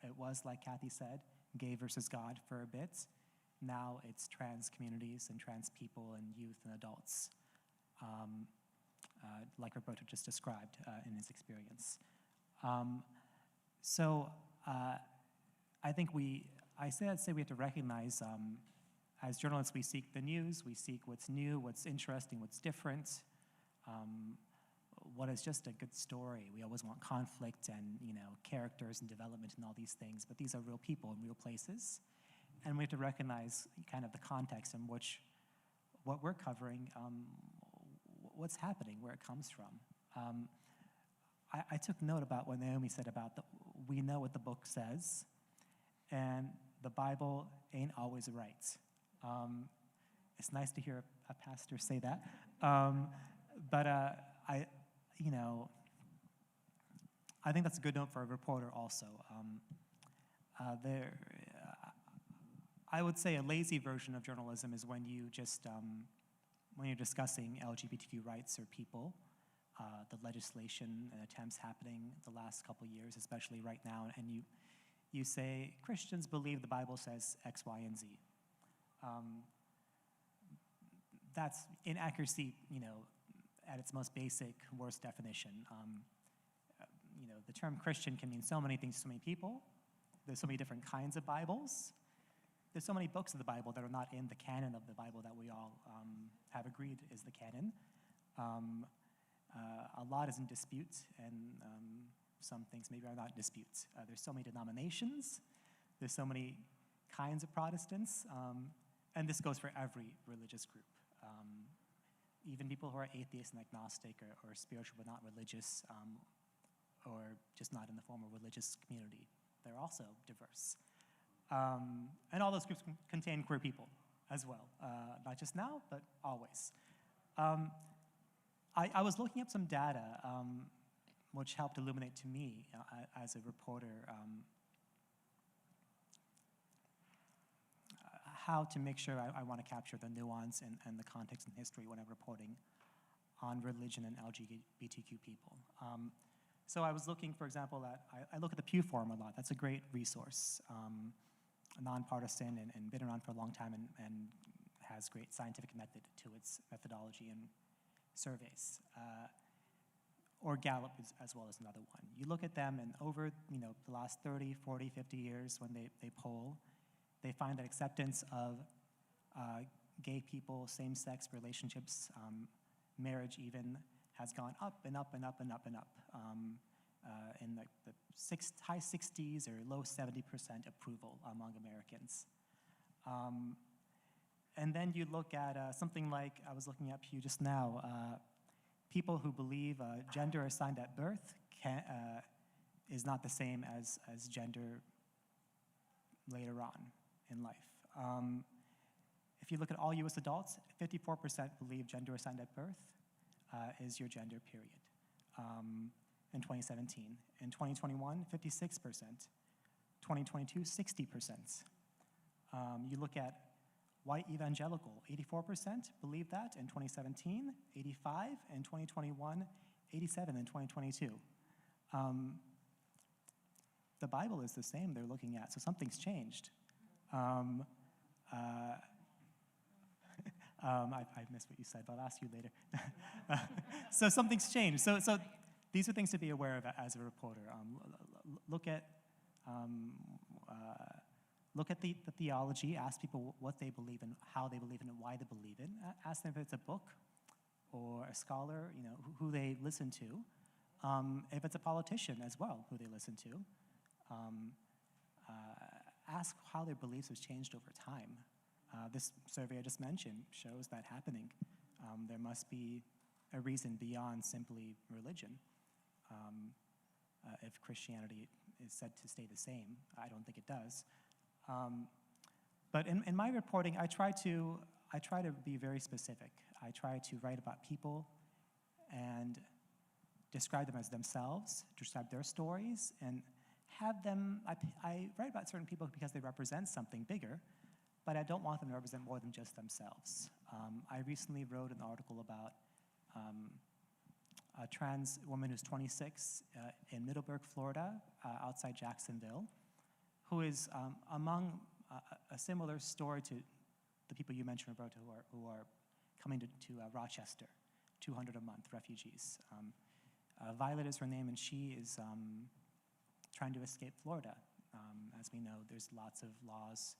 It was, like Kathy said, gay versus God for a bit. Now it's trans communities and trans people and youth and adults, like Roberto just described in his experience. So I think I say we have to recognize, as journalists, we seek the news, we seek what's new, what's interesting, what's different, what is just a good story. We always want conflict and characters and development and all these things, but these are real people in real places. And we have to recognize kind of the context in which what we're covering, what's happening, where it comes from. I took note about what Naomi said about we know what the book says, and the Bible ain't always right. It's nice to hear a pastor say that, but I think that's a good note for a reporter also. I would say a lazy version of journalism is when you just when you're discussing LGBTQ rights or people. The legislation and attempts happening the last couple years, especially right now, and you say Christians believe the Bible says X, Y, and Z. That's inaccuracy, at its most basic, worst definition. The term Christian can mean so many things to so many people. There's so many different kinds of Bibles. There's so many books of the Bible that are not in the canon of the Bible that we all have agreed is the canon. A lot is in dispute, and some things maybe are not in dispute. There's so many denominations. There's so many kinds of Protestants, and this goes for every religious group. Even people who are atheist and agnostic or spiritual but not religious, or just not in the formal religious community, they're also diverse. And all those groups contain queer people as well, not just now, but always. I was looking up some data which helped illuminate to me as a reporter how to make sure I want to capture the nuance and the context and history when I'm reporting on religion and LGBTQ people. So I was looking, for example, I look at the Pew Forum a lot. That's a great resource, nonpartisan and been around for a long time and has great scientific method to its methodology and surveys. Or Gallup as well as another one. You look at them, and over the last 30, 40, 50 years when they poll, They find that acceptance of gay people, same-sex relationships, marriage even, has gone up and up and up and up and up. In the high 60s or low 70% approval among Americans. And then you look at something like, I was looking at Pew just now, people who believe gender assigned at birth is not the same as gender later on in life. If you look at all US adults, 54% believe gender assigned at birth is your gender, period. In 2017. In 2021, 56%. 2022, 60%. You look at white evangelical, 84% believe that in 2017, 85 in 2021, 87 in 2022. The Bible is the same they're looking at, so something's changed. I missed what you said, but I'll ask you later. So something's changed. So these are things to be aware of as a reporter. Look at the theology. Ask people what they believe in, how they believe in, and why they believe in. Ask them if it's a book or a scholar, who they listen to. If it's a politician as well, who they listen to. Ask how their beliefs have changed over time. This survey I just mentioned shows that happening. There must be a reason beyond simply religion. If Christianity is said to stay the same, I don't think it does. But in my reporting, I try to be very specific. I try to write about people and describe them as themselves, describe their stories, and have them, I write about certain people because they represent something bigger, but I don't want them to represent more than just themselves. I recently wrote an article about a trans woman who's 26 in Middleburg, Florida, outside Jacksonville, who is among a similar story to the people you mentioned, Roberto, who are coming to Rochester, 200 a month, refugees. Violet is her name, and she is trying to escape Florida. As we know, there's lots of laws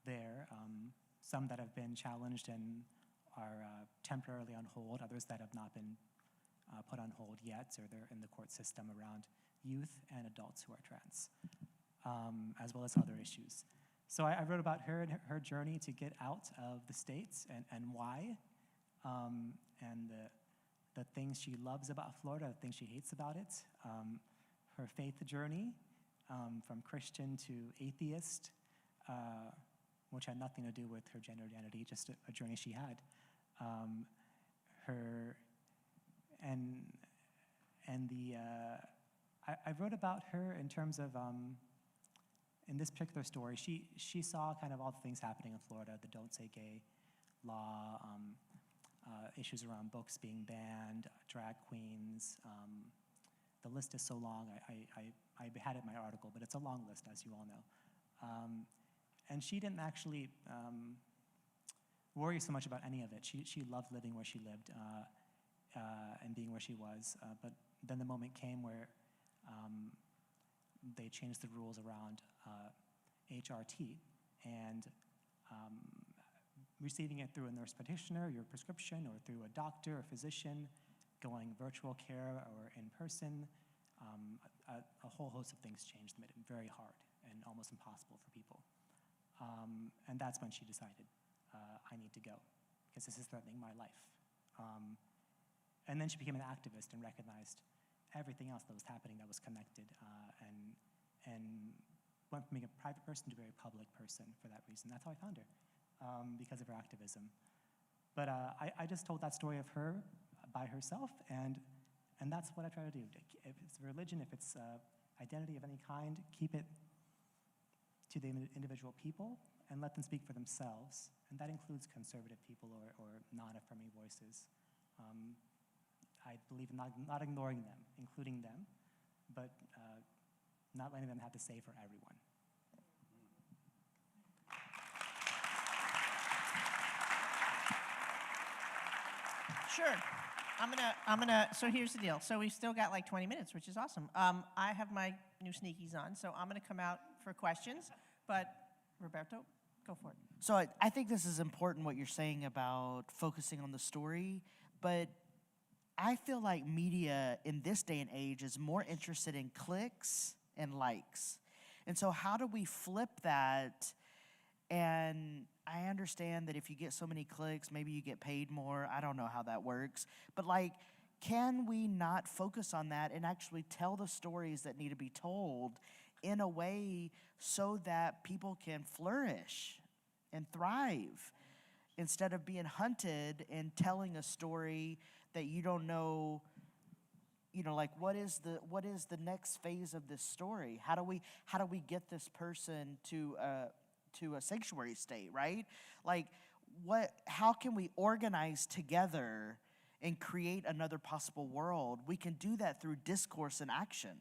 there, some that have been challenged and are temporarily on hold, others that have not been put on hold yet, or they're in the court system around youth and adults who are trans, as well as other issues. So I wrote about her and her journey to get out of the States and why, and the things she loves about Florida, the things she hates about it, her faith journey from Christian to atheist, which had nothing to do with her gender identity, just a journey she had. I wrote about her in terms of, in this particular story, she saw kind of all the things happening in Florida, the Don't Say Gay law, issues around books being banned, drag queens. The list is so long. I had it in my article, but it's a long list, as you all know. And she didn't actually worry so much about any of it. She loved living where she lived and being where she was. But then the moment came where they changed the rules around HRT, and receiving it through a nurse practitioner, your prescription, or through a doctor or physician, going virtual care or in person, a whole host of things changed, made it very hard and almost impossible for people. And that's when she decided, I need to go, because this is threatening my life. And then she became an activist and recognized everything else that was happening that was connected, and went from being a private person to a very public person for that reason. That's how I found her, because of her activism. But I just told that story of her by herself, and that's what I try to do. If it's religion, if it's identity of any kind, keep it to the individual people and let them speak for themselves. And that includes conservative people or non-affirming voices. I believe in not ignoring them, including them, but not letting them have to say for everyone. Sure. So here's the deal. So we've still got like 20 minutes, which is awesome. I have my new sneakies on, so I'm gonna come out for questions, but Roberto, go for it. So I think this is important what you're saying about focusing on the story, but I feel like media in this day and age is more interested in clicks and likes. And so how do we flip that? And I understand that if you get so many clicks, maybe you get paid more. I don't know how that works. But like, can we not focus on that and actually tell the stories that need to be told in a way so that people can flourish and thrive instead of being hunted and telling a story that you don't know, like what is the next phase of this story? How do we get this person to a sanctuary state, right? Like how can we organize together and create another possible world? We can do that through discourse and action.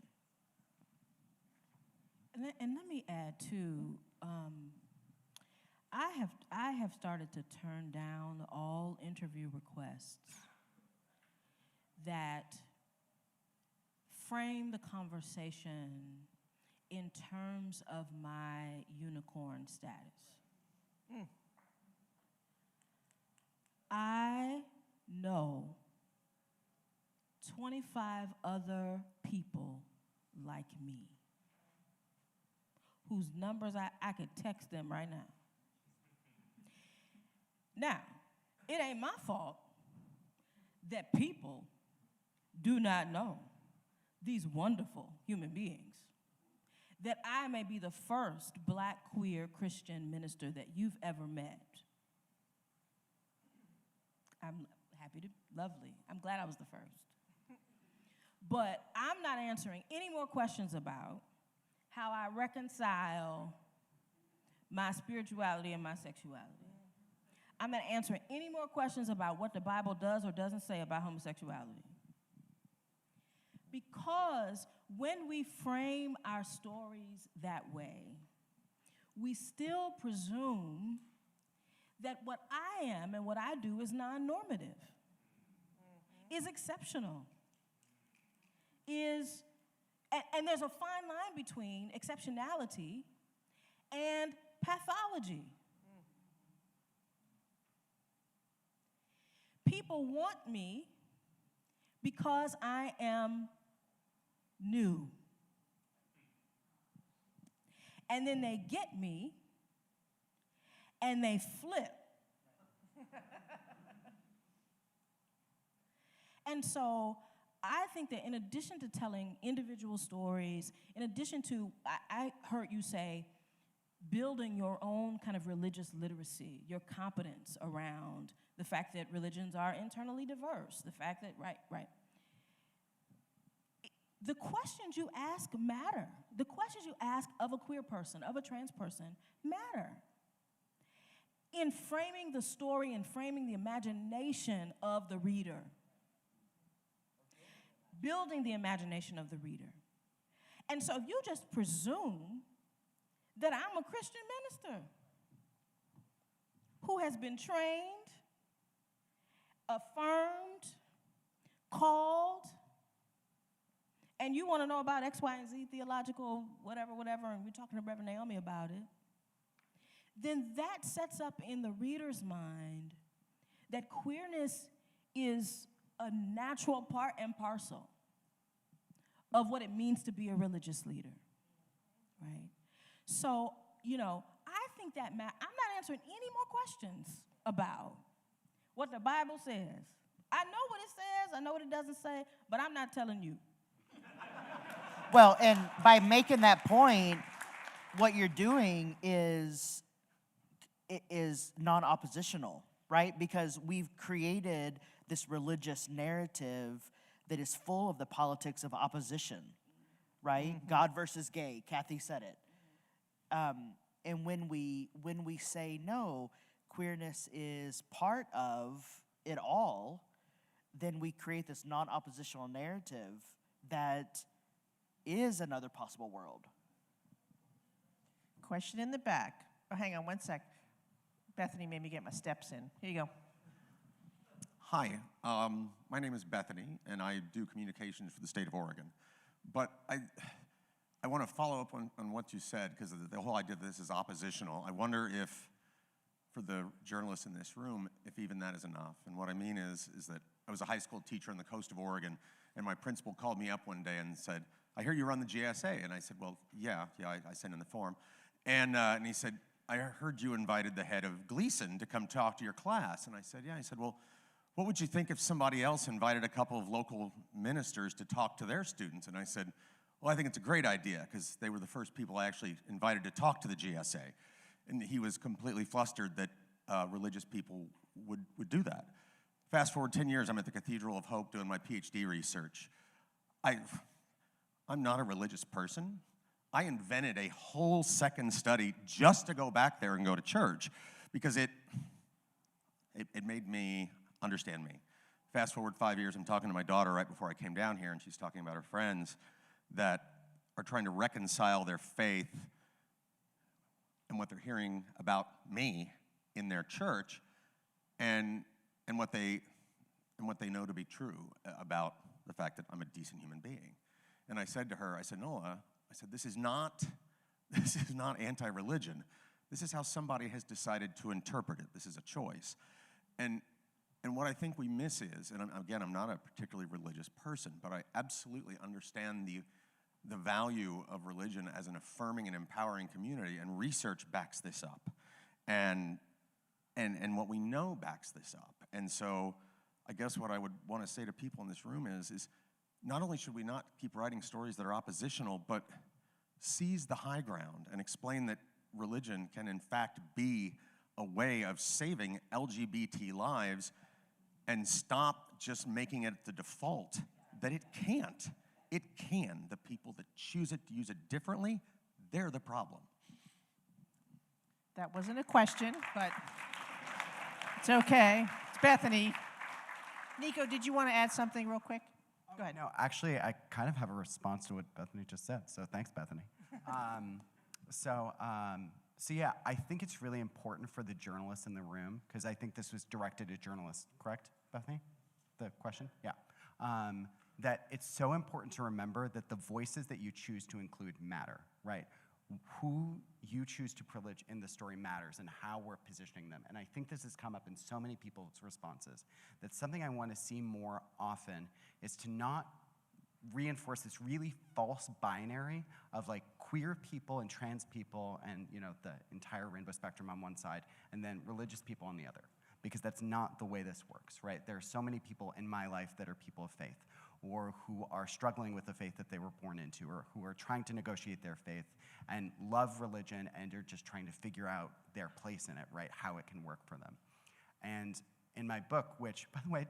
And let me add too, I have started to turn down all interview requests that frame the conversation in terms of my unicorn status. I know 25 other people like me whose numbers I could text them right now. Now, it ain't my fault that people do not know these wonderful human beings, that I may be the first Black queer Christian minister that you've ever met. I'm happy to, lovely. I'm glad I was the first. But I'm not answering any more questions about how I reconcile my spirituality and my sexuality. I'm not answering any more questions about what the Bible does or doesn't say about homosexuality. Because when we frame our stories that way, we still presume that what I am and what I do is non-normative, is exceptional, and there's a fine line between exceptionality and pathology. People want me because I am new. And then they get me and they flip. And so I think that in addition to telling individual stories, in addition to, I heard you say, building your own kind of religious literacy, your competence around the fact that religions are internally diverse, the fact that, right. The questions you ask matter. The questions you ask of a queer person, of a trans person, matter. In framing the story and framing the imagination of the reader, building the imagination of the reader. And so if you just presume that I'm a Christian minister who has been trained, affirmed, called, and you want to know about X, Y, and Z, theological, whatever, and we're talking to Reverend Naomi about it, then that sets up in the reader's mind that queerness is a natural part and parcel of what it means to be a religious leader, right? So, I think that I'm not answering any more questions about what the Bible says. I know what it says, I know what it doesn't say, but I'm not telling you. Well, and by making that point, what you're doing is non-oppositional, right? Because we've created this religious narrative that is full of the politics of opposition, right? Mm-hmm. God versus gay. Kathy said it. And when we say no, queerness is part of it all, then we create this non-oppositional narrative that is another possible world. Question in the back. Oh, hang on one sec. Bethany made me get my steps in. Here you go. Hi, my name is Bethany, and I do communications for the state of Oregon. But I want to follow up on what you said, because the whole idea that this is oppositional. I wonder if, for the journalists in this room, if even that is enough. And what I mean is that I was a high school teacher on the coast of Oregon, and my principal called me up one day and said, "I hear you run the GSA." And I said, "Well, yeah, I sent in the form." And he said, "I heard you invited the head of Gleason to come talk to your class." And I said, "Yeah." He said, "Well, what would you think if somebody else invited a couple of local ministers to talk to their students?" And I said, "Well, I think it's a great idea," because they were the first people I actually invited to talk to the GSA. And he was completely flustered that religious people would do that. Fast forward 10 years, I'm at the Cathedral of Hope doing my PhD research. I'm not a religious person. I invented a whole second study just to go back there and go to church, because it made me understand me. Fast forward 5 years, I'm talking to my daughter right before I came down here, and she's talking about her friends that are trying to reconcile their faith and what they're hearing about me in their church, and what they know to be true about the fact that I'm a decent human being. And I said to her, I said, "Noah," I said, this is not anti-religion. This is how somebody has decided to interpret it. This is a choice. And what I think we miss is, and again, I'm not a particularly religious person, but I absolutely understand the value of religion as an affirming and empowering community, and research backs this up. And what we know backs this up. And so I guess what I would want to say to people in this room is not only should we not keep writing stories that are oppositional, but seize the high ground and explain that religion can in fact be a way of saving LGBT lives, and stop just making it the default that it can't. It can. The people that choose it to use it differently, they're the problem. That wasn't a question, but it's okay. It's Bethany. Nico, did you want to add something real quick? Go ahead. No, actually, I kind of have a response to what Bethany just said, so thanks, Bethany. So yeah, I think it's really important for the journalists in the room, because I think this was directed at journalists, correct, Bethany? The question? Yeah. That it's so important to remember that the voices that you choose to include matter, right? Who you choose to privilege in the story matters, and how we're positioning them. And I think this has come up in so many people's responses. That's something I want to see more often, is to not reinforce this really false binary of like queer people and trans people and, you know, the entire rainbow spectrum on one side, and then religious people on the other. Because that's not the way this works, right? There are so many people in my life that are people of faith, or who are struggling with the faith that they were born into, or who are trying to negotiate their faith and love religion and are just trying to figure out their place in it, right? How it can work for them. And in my book, which, by the way,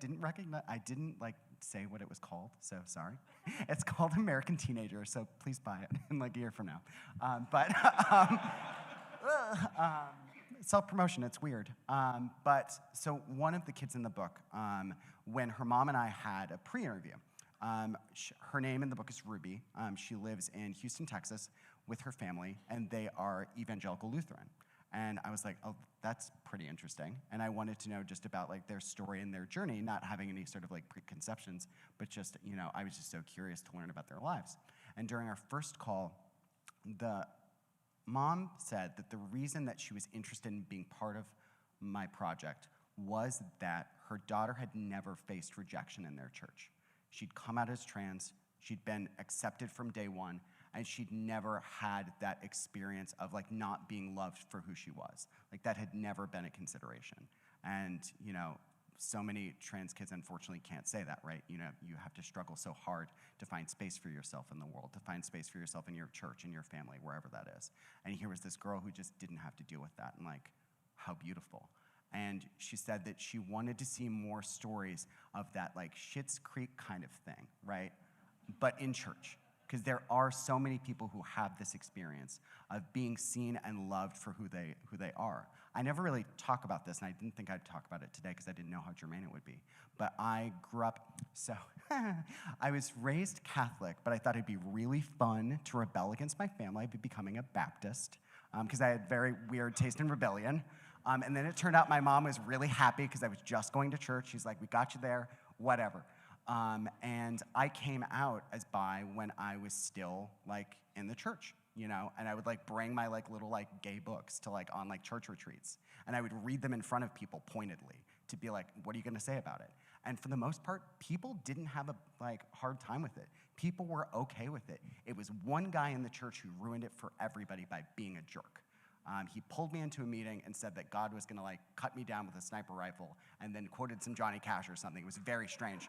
I didn't like say what it was called, so sorry. It's called American Teenager, so please buy it in like a year from now. Self-promotion, it's weird. But so one of the kids in the book, when her mom and I had a pre-interview, her name in the book is Ruby. She lives in Houston, Texas with her family, and they are evangelical Lutheran. And I was like, oh, that's pretty interesting. And I wanted to know just about like their story and their journey, not having any sort of like preconceptions, but just, you know, I was just so curious to learn about their lives. And during our first call, the mom said that the reason that she was interested in being part of my project was that her daughter had never faced rejection in their church. She'd come out as trans, she'd been accepted from day one, and she'd never had that experience of like not being loved for who she was. Like that had never been a consideration. And, you know, so many trans kids unfortunately can't say that, right? You know, you have to struggle so hard to find space for yourself in the world, to find space for yourself in your church, in your family, wherever that is. And here was this girl who just didn't have to deal with that, and like, how beautiful. And she said that she wanted to see more stories of that like Schitt's Creek kind of thing, right? But in church. Because there are so many people who have this experience of being seen and loved for who they are. I never really talk about this, and I didn't think I'd talk about it today because I didn't know how germane it would be. But I grew up, so I was raised Catholic, but I thought it'd be really fun to rebel against my family. I'd be becoming a Baptist because I had very weird taste in rebellion. And then it turned out my mom was really happy because I was just going to church. She's like, we got you there, whatever. And I came out as bi when I was still like in the church, you know, and I would like bring my like little like gay books to like on like church retreats, and I would read them in front of people pointedly to be like, what are you gonna say about it? And for the most part, people didn't have a like hard time with it. People were okay with it. It was one guy in the church who ruined it for everybody by being a jerk. He pulled me into a meeting and said that God was gonna like cut me down with a sniper rifle, and then quoted some Johnny Cash or something. It was very strange.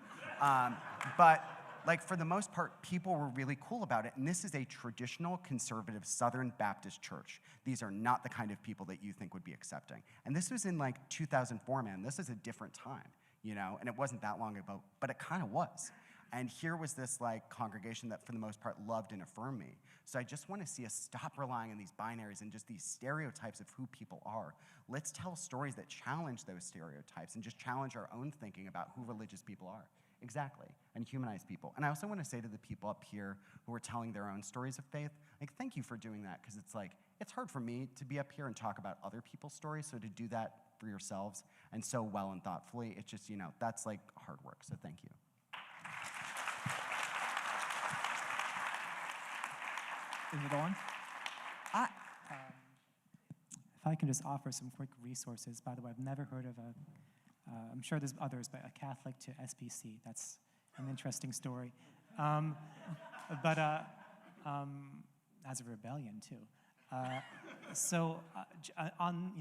But like for the most part, people were really cool about it. And this is a traditional conservative Southern Baptist church. These are not the kind of people that you think would be accepting. And this was in like 2004, man. This is a different time, you know, and it wasn't that long ago, but it kind of was. And here was this like congregation that for the most part loved and affirmed me. So I just want to see us stop relying on these binaries and just these stereotypes of who people are. Let's tell stories that challenge those stereotypes and just challenge our own thinking about who religious people are. Exactly, and humanize people. And I also want to say to the people up here who are telling their own stories of faith, like, thank you for doing that, because it's like, it's hard for me to be up here and talk about other people's stories, so to do that for yourselves and so well and thoughtfully, it's just, you know, that's like hard work, so thank you. Is it on? I, If I can just offer some quick resources. By the way, I've never heard of I'm sure there's others, but a Catholic to SBC. That's an interesting story. But as a rebellion too. On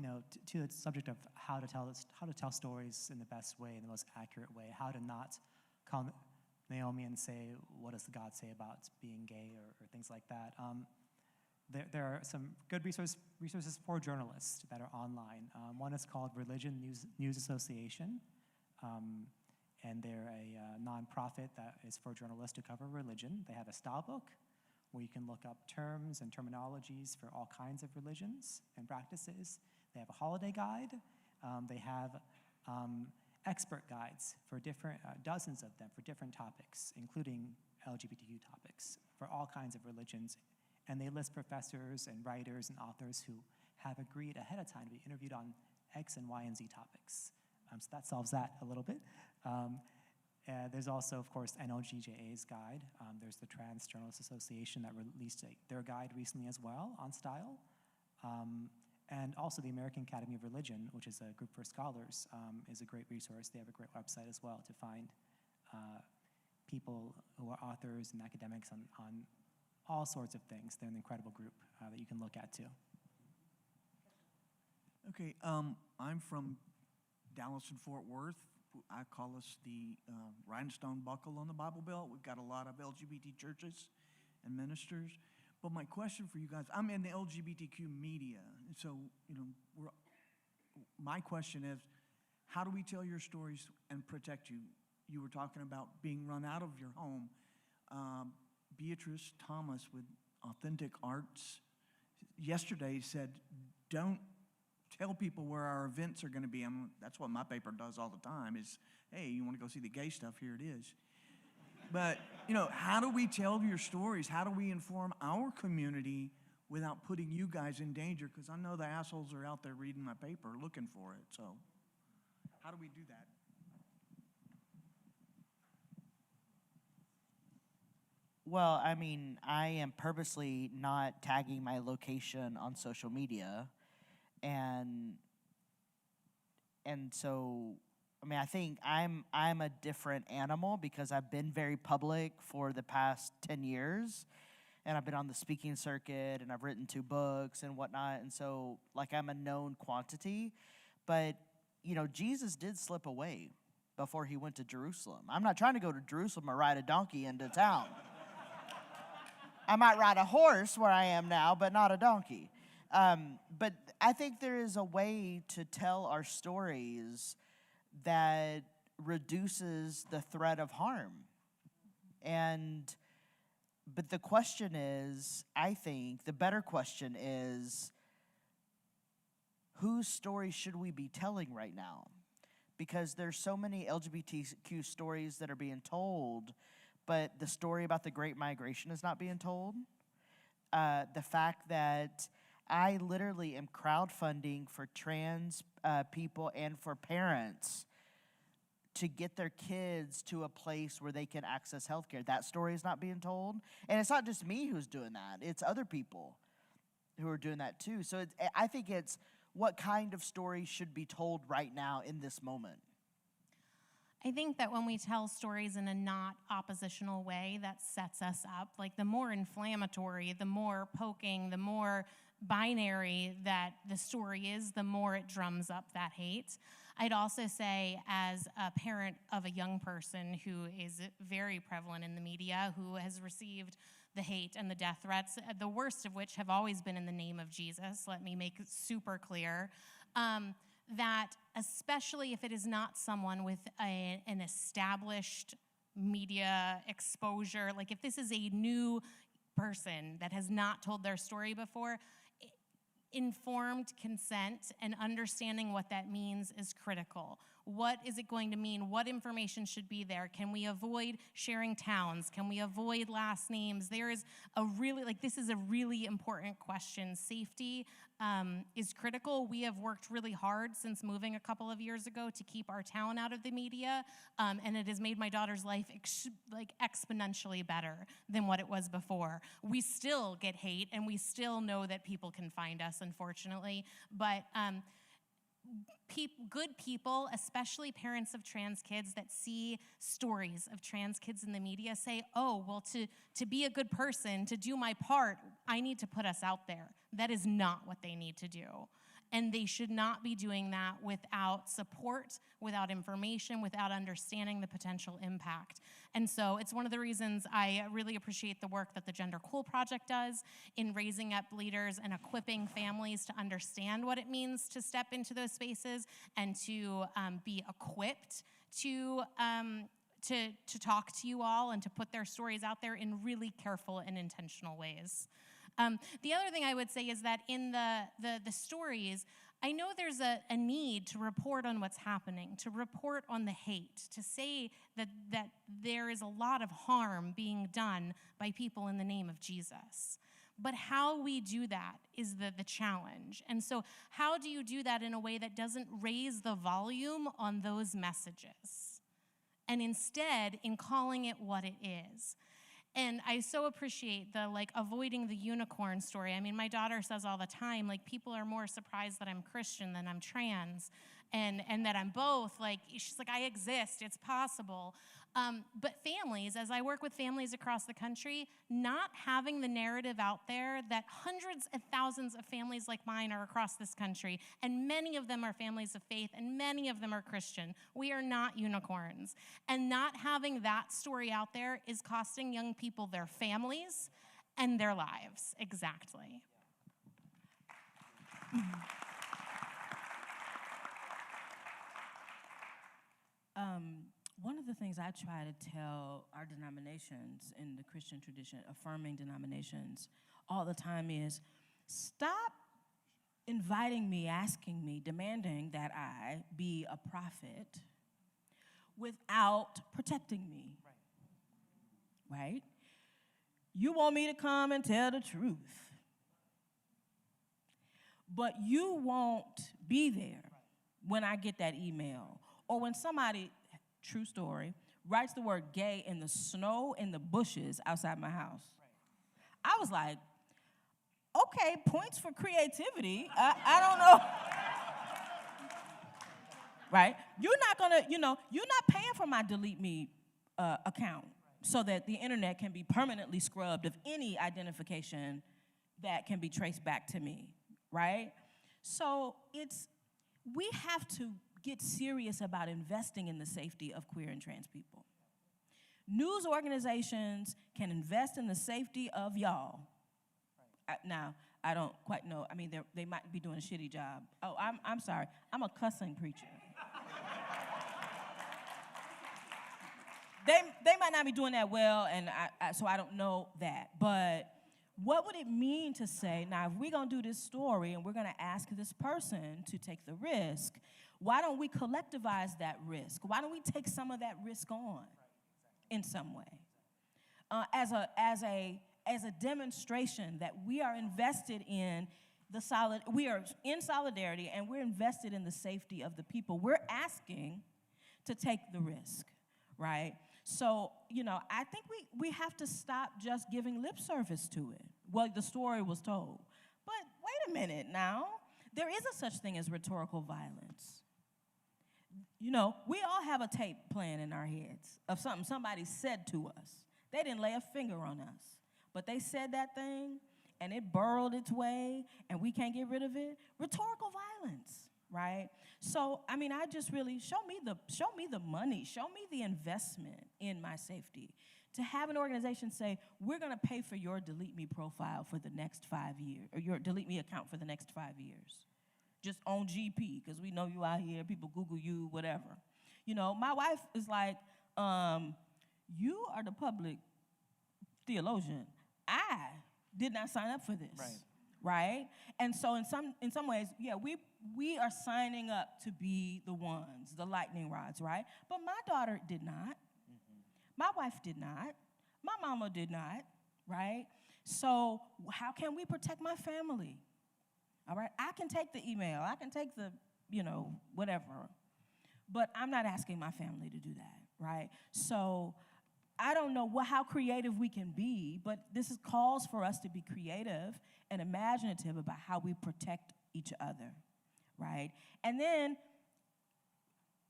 to the subject of how to tell stories in the best way, in the most accurate way, how to not call Naomi and say, what does God say about being gay or things like that. There are some good resources for journalists that are online. One is called Religion News Association, and they're a nonprofit that is for journalists to cover religion. They have a style book where you can look up terms and terminologies for all kinds of religions and practices. They have a holiday guide. They have expert guides for different, dozens of them for different topics, including LGBTQ topics for all kinds of religions. And they list professors and writers and authors who have agreed ahead of time to be interviewed on X and Y and Z topics. So that solves that a little bit. There's also, of course, NLGJA's guide. There's the Trans Journalists Association that released their guide recently as well on style. And also the American Academy of Religion, which is a group for scholars, is a great resource. They have a great website as well to find people who are authors and academics on all sorts of things. They're an incredible group that you can look at too. okay, I'm from Dallas and Fort Worth. I call us the rhinestone buckle on the Bible Belt. We've got a lot of LGBT churches and ministers. But my question for you guys, I'm in the LGBTQ media, and so my question is, how do we tell your stories and protect you? You were talking about being run out of your home. Beatrice Thomas with Authentic Arts yesterday said, don't tell people where our events are going to be. That's what my paper does all the time is, hey, you want to go see the gay stuff? Here it is. But, how do we tell your stories? How do we inform our community without putting you guys in danger? Because I know the assholes are out there reading my paper looking for it. So how do we do that? Well, I mean, I am purposely not tagging my location on social media. And so, I mean, I think I'm a different animal because I've been very public for the past 10 years. And I've been on the speaking circuit, and I've written 2 books and whatnot. And so, like, I'm a known quantity. But, Jesus did slip away before he went to Jerusalem. I'm not trying to go to Jerusalem or ride a donkey into town. I might ride a horse where I am now, but not a donkey. But I think there is a way to tell our stories that reduces the threat of harm. But the question is, I think, the better question is, whose story should we be telling right now? Because there's so many LGBTQ stories that are being told, but the story about the Great Migration is not being told. The fact that I literally am crowdfunding for trans people and for parents to get their kids to a place where they can access healthcare. That story is not being told. And it's not just me who's doing that. It's other people who are doing that too. So I think it's what kind of story should be told right now in this moment. I think that when we tell stories in a not oppositional way, that sets us up. Like the more inflammatory, the more poking, the more binary that the story is, the more it drums up that hate. I'd also say, as a parent of a young person who is very prevalent in the media, who has received the hate and the death threats, the worst of which have always been in the name of Jesus, let me make it super clear, that especially if it is not someone with an established media exposure, like if this is a new person that has not told their story before, informed consent and understanding what that means is critical. What is it going to mean? What information should be there? Can we avoid sharing towns? Can we avoid last names? There is this is a really important question. Safety is critical. We have worked really hard since moving a couple of years ago to keep our town out of the media, and it has made my daughter's life exponentially better than what it was before. We still get hate, and we still know that people can find us, unfortunately, but good people, especially parents of trans kids that see stories of trans kids in the media, say, oh, well, to be a good person, to do my part, I need to put us out there. That is not what they need to do. And they should not be doing that without support, without information, without understanding the potential impact. And so it's one of the reasons I really appreciate the work that the Gender Cool Project does in raising up leaders and equipping families to understand what it means to step into those spaces and to be equipped to talk to you all and to put their stories out there in really careful and intentional ways. The other thing I would say is that in the stories, I know there's a need to report on what's happening, to report on the hate, to say that there is a lot of harm being done by people in the name of Jesus. But how we do that is the challenge. And so how do you do that in a way that doesn't raise the volume on those messages? And instead, in calling it what it is. And I so appreciate the avoiding the unicorn story. I mean, my daughter says all the time, people are more surprised that I'm Christian than I'm trans and that I'm both. She's like, I exist, it's possible. But families, as I work with families across the country, not having the narrative out there that hundreds of thousands of families like mine are across this country, and many of them are families of faith, and many of them are Christian. We are not unicorns. And not having that story out there is costing young people their families and their lives. Exactly. One of the things I try to tell our denominations in the Christian tradition, affirming denominations, all the time is, stop inviting me, asking me, demanding that I be a prophet without protecting me. Right? You want me to come and tell the truth, but you won't be there when I get that email or when somebody, true story, writes the word gay in the snow in the bushes outside my house. I was like, okay, points for creativity. I don't know. Right? You're not gonna, you're not paying for my delete me account so that the internet can be permanently scrubbed of any identification that can be traced back to me, right? So we have to get serious about investing in the safety of queer and trans people. News organizations can invest in the safety of y'all. Now, I don't quite know. I mean, they might be doing a shitty job. Oh, I'm sorry. I'm a cussing preacher. They might not be doing that well, and so I don't know that. But what would it mean to say, now, if we're going to do this story and we're going to ask this person to take the risk, why don't we collectivize that risk? Why don't we take some of that risk on in some way? As a demonstration that we are invested in we are in solidarity and we're invested in the safety of the people. We're asking to take the risk, right? So, you know, I think we have to stop just giving lip service to it. Well, the story was told. But wait a minute now. There is a such thing as rhetorical violence. You know, we all have a tape playing in our heads of something somebody said to us. They didn't lay a finger on us, but they said that thing, and it burrowed its way, and we can't get rid of it. Rhetorical violence, right? So, I mean, I just really, show me the money, show me the investment in my safety. To have an organization say, we're gonna pay for your delete me profile for the next 5 years, or your delete me account for the next 5 years. Just on GP, because we know you out here, people Google you, whatever. You know, my wife is like, you are the public theologian. I did not sign up for this. Right? And so in some ways, yeah, we are signing up to be the ones, the lightning rods, right? But my daughter did not. My wife did not. My mama did not, right? So how can we protect my family? All right? I can take the email. I can take the, you know, whatever. But I'm not asking my family to do that, right? So I don't know how creative we can be, but this calls for us to be creative and imaginative about how we protect each other, right? And then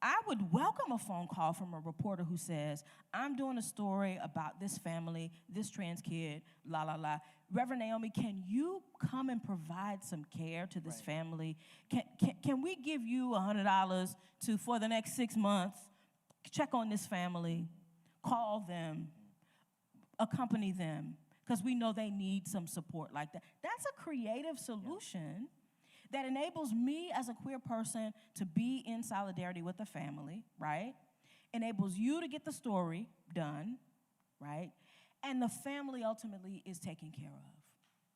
I would welcome a phone call from a reporter who says, I'm doing a story about this family, this trans kid, la, la, la. Reverend Naomi, can you come and provide some care to this family? Can we give you $100 for the next 6 months, check on this family, call them, accompany them, because we know they need some support like that. That's a creative solution that enables me as a queer person to be in solidarity with the family, right? Enables you to get the story done, right? And the family ultimately is taken care of,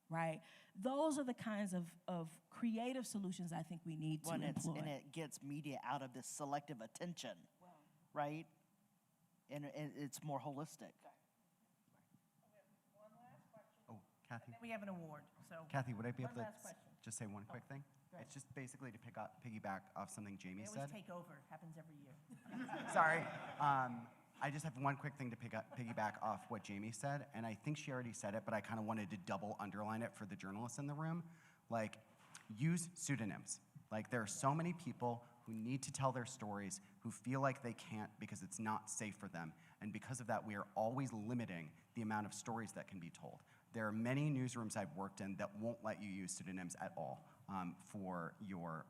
right? Those are the kinds of creative solutions I think we need to employ. And it gets media out of this selective attention, right? And it's more holistic. Oh, Kathy. We have an award, so. Kathy, would I be able One to last question. just say one quick thing? Go ahead. It's just basically to piggyback off something Jamie They said. always take over, happens every year. Sorry. I just have one quick thing to piggyback off what Jamie said, and I think she already said it, but I kind of wanted to double underline it for the journalists in the room. Like, use pseudonyms. Like, there are so many people who need to tell their stories, who feel like they can't because it's not safe for them. And because of that, we are always limiting the amount of stories that can be told. There are many newsrooms I've worked in that won't let you use pseudonyms at all for your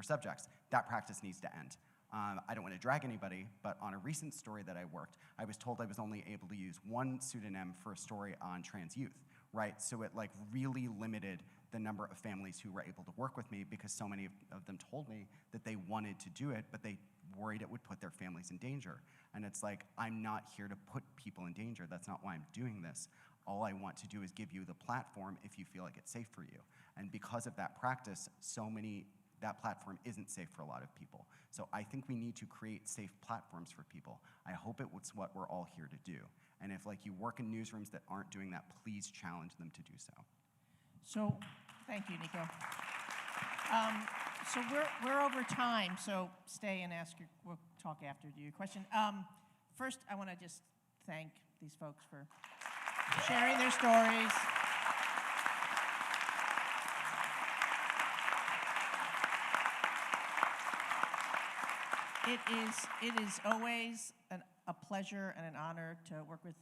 subjects. That practice needs to end. I don't want to drag anybody, but on a recent story that I worked, I was told I was only able to use one pseudonym for a story on trans youth, right? So it like really limited the number of families who were able to work with me because so many of them told me that they wanted to do it, but they worried it would put their families in danger. And it's like, I'm not here to put people in danger. That's not why I'm doing this. All I want to do is give you the platform if you feel like it's safe for you. And because of that practice, that platform isn't safe for a lot of people. So I think we need to create safe platforms for people. I hope it's what we're all here to do. And if like you work in newsrooms that aren't doing that, please challenge them to do so. So, thank you, Nico. So we're over time, so stay and we'll talk after your question. First, I want to just thank these folks for sharing their stories. It is always a pleasure and an honor to work with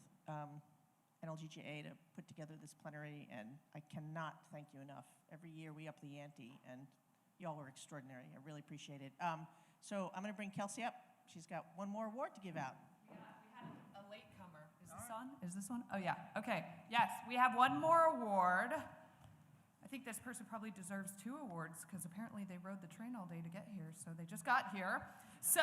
LGBTQ to put together this plenary, and I cannot thank you enough. Every year we up the ante, and y'all are extraordinary. I really appreciate it. So I'm going to bring Kelsey up. She's got one more award to give out. Yeah, we had a latecomer. Is this on? Is this on? Oh, yeah. Okay. Yes, we have one more award. I think this person probably deserves 2 awards because apparently they rode the train all day to get here, so they just got here. So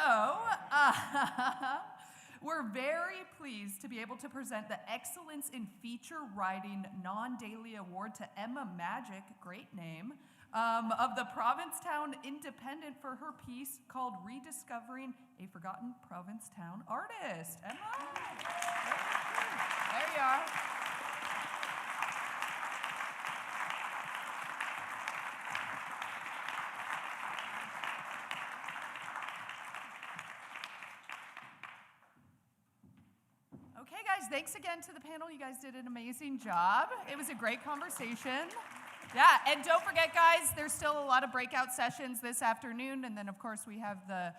we're very pleased to be able to present the Excellence in Feature Writing Non-Daily Award to Emma Magic, great name, of the Provincetown Independent for her piece called Rediscovering a Forgotten Provincetown Artist. Emma? There you are. Hey guys, thanks again to the panel. You guys did an amazing job. It was a great conversation. Yeah, and don't forget, guys, there's still a lot of breakout sessions this afternoon, and then, of course, we have the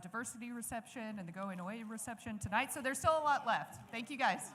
diversity reception and the going away reception tonight, so there's still a lot left. Thank you, guys.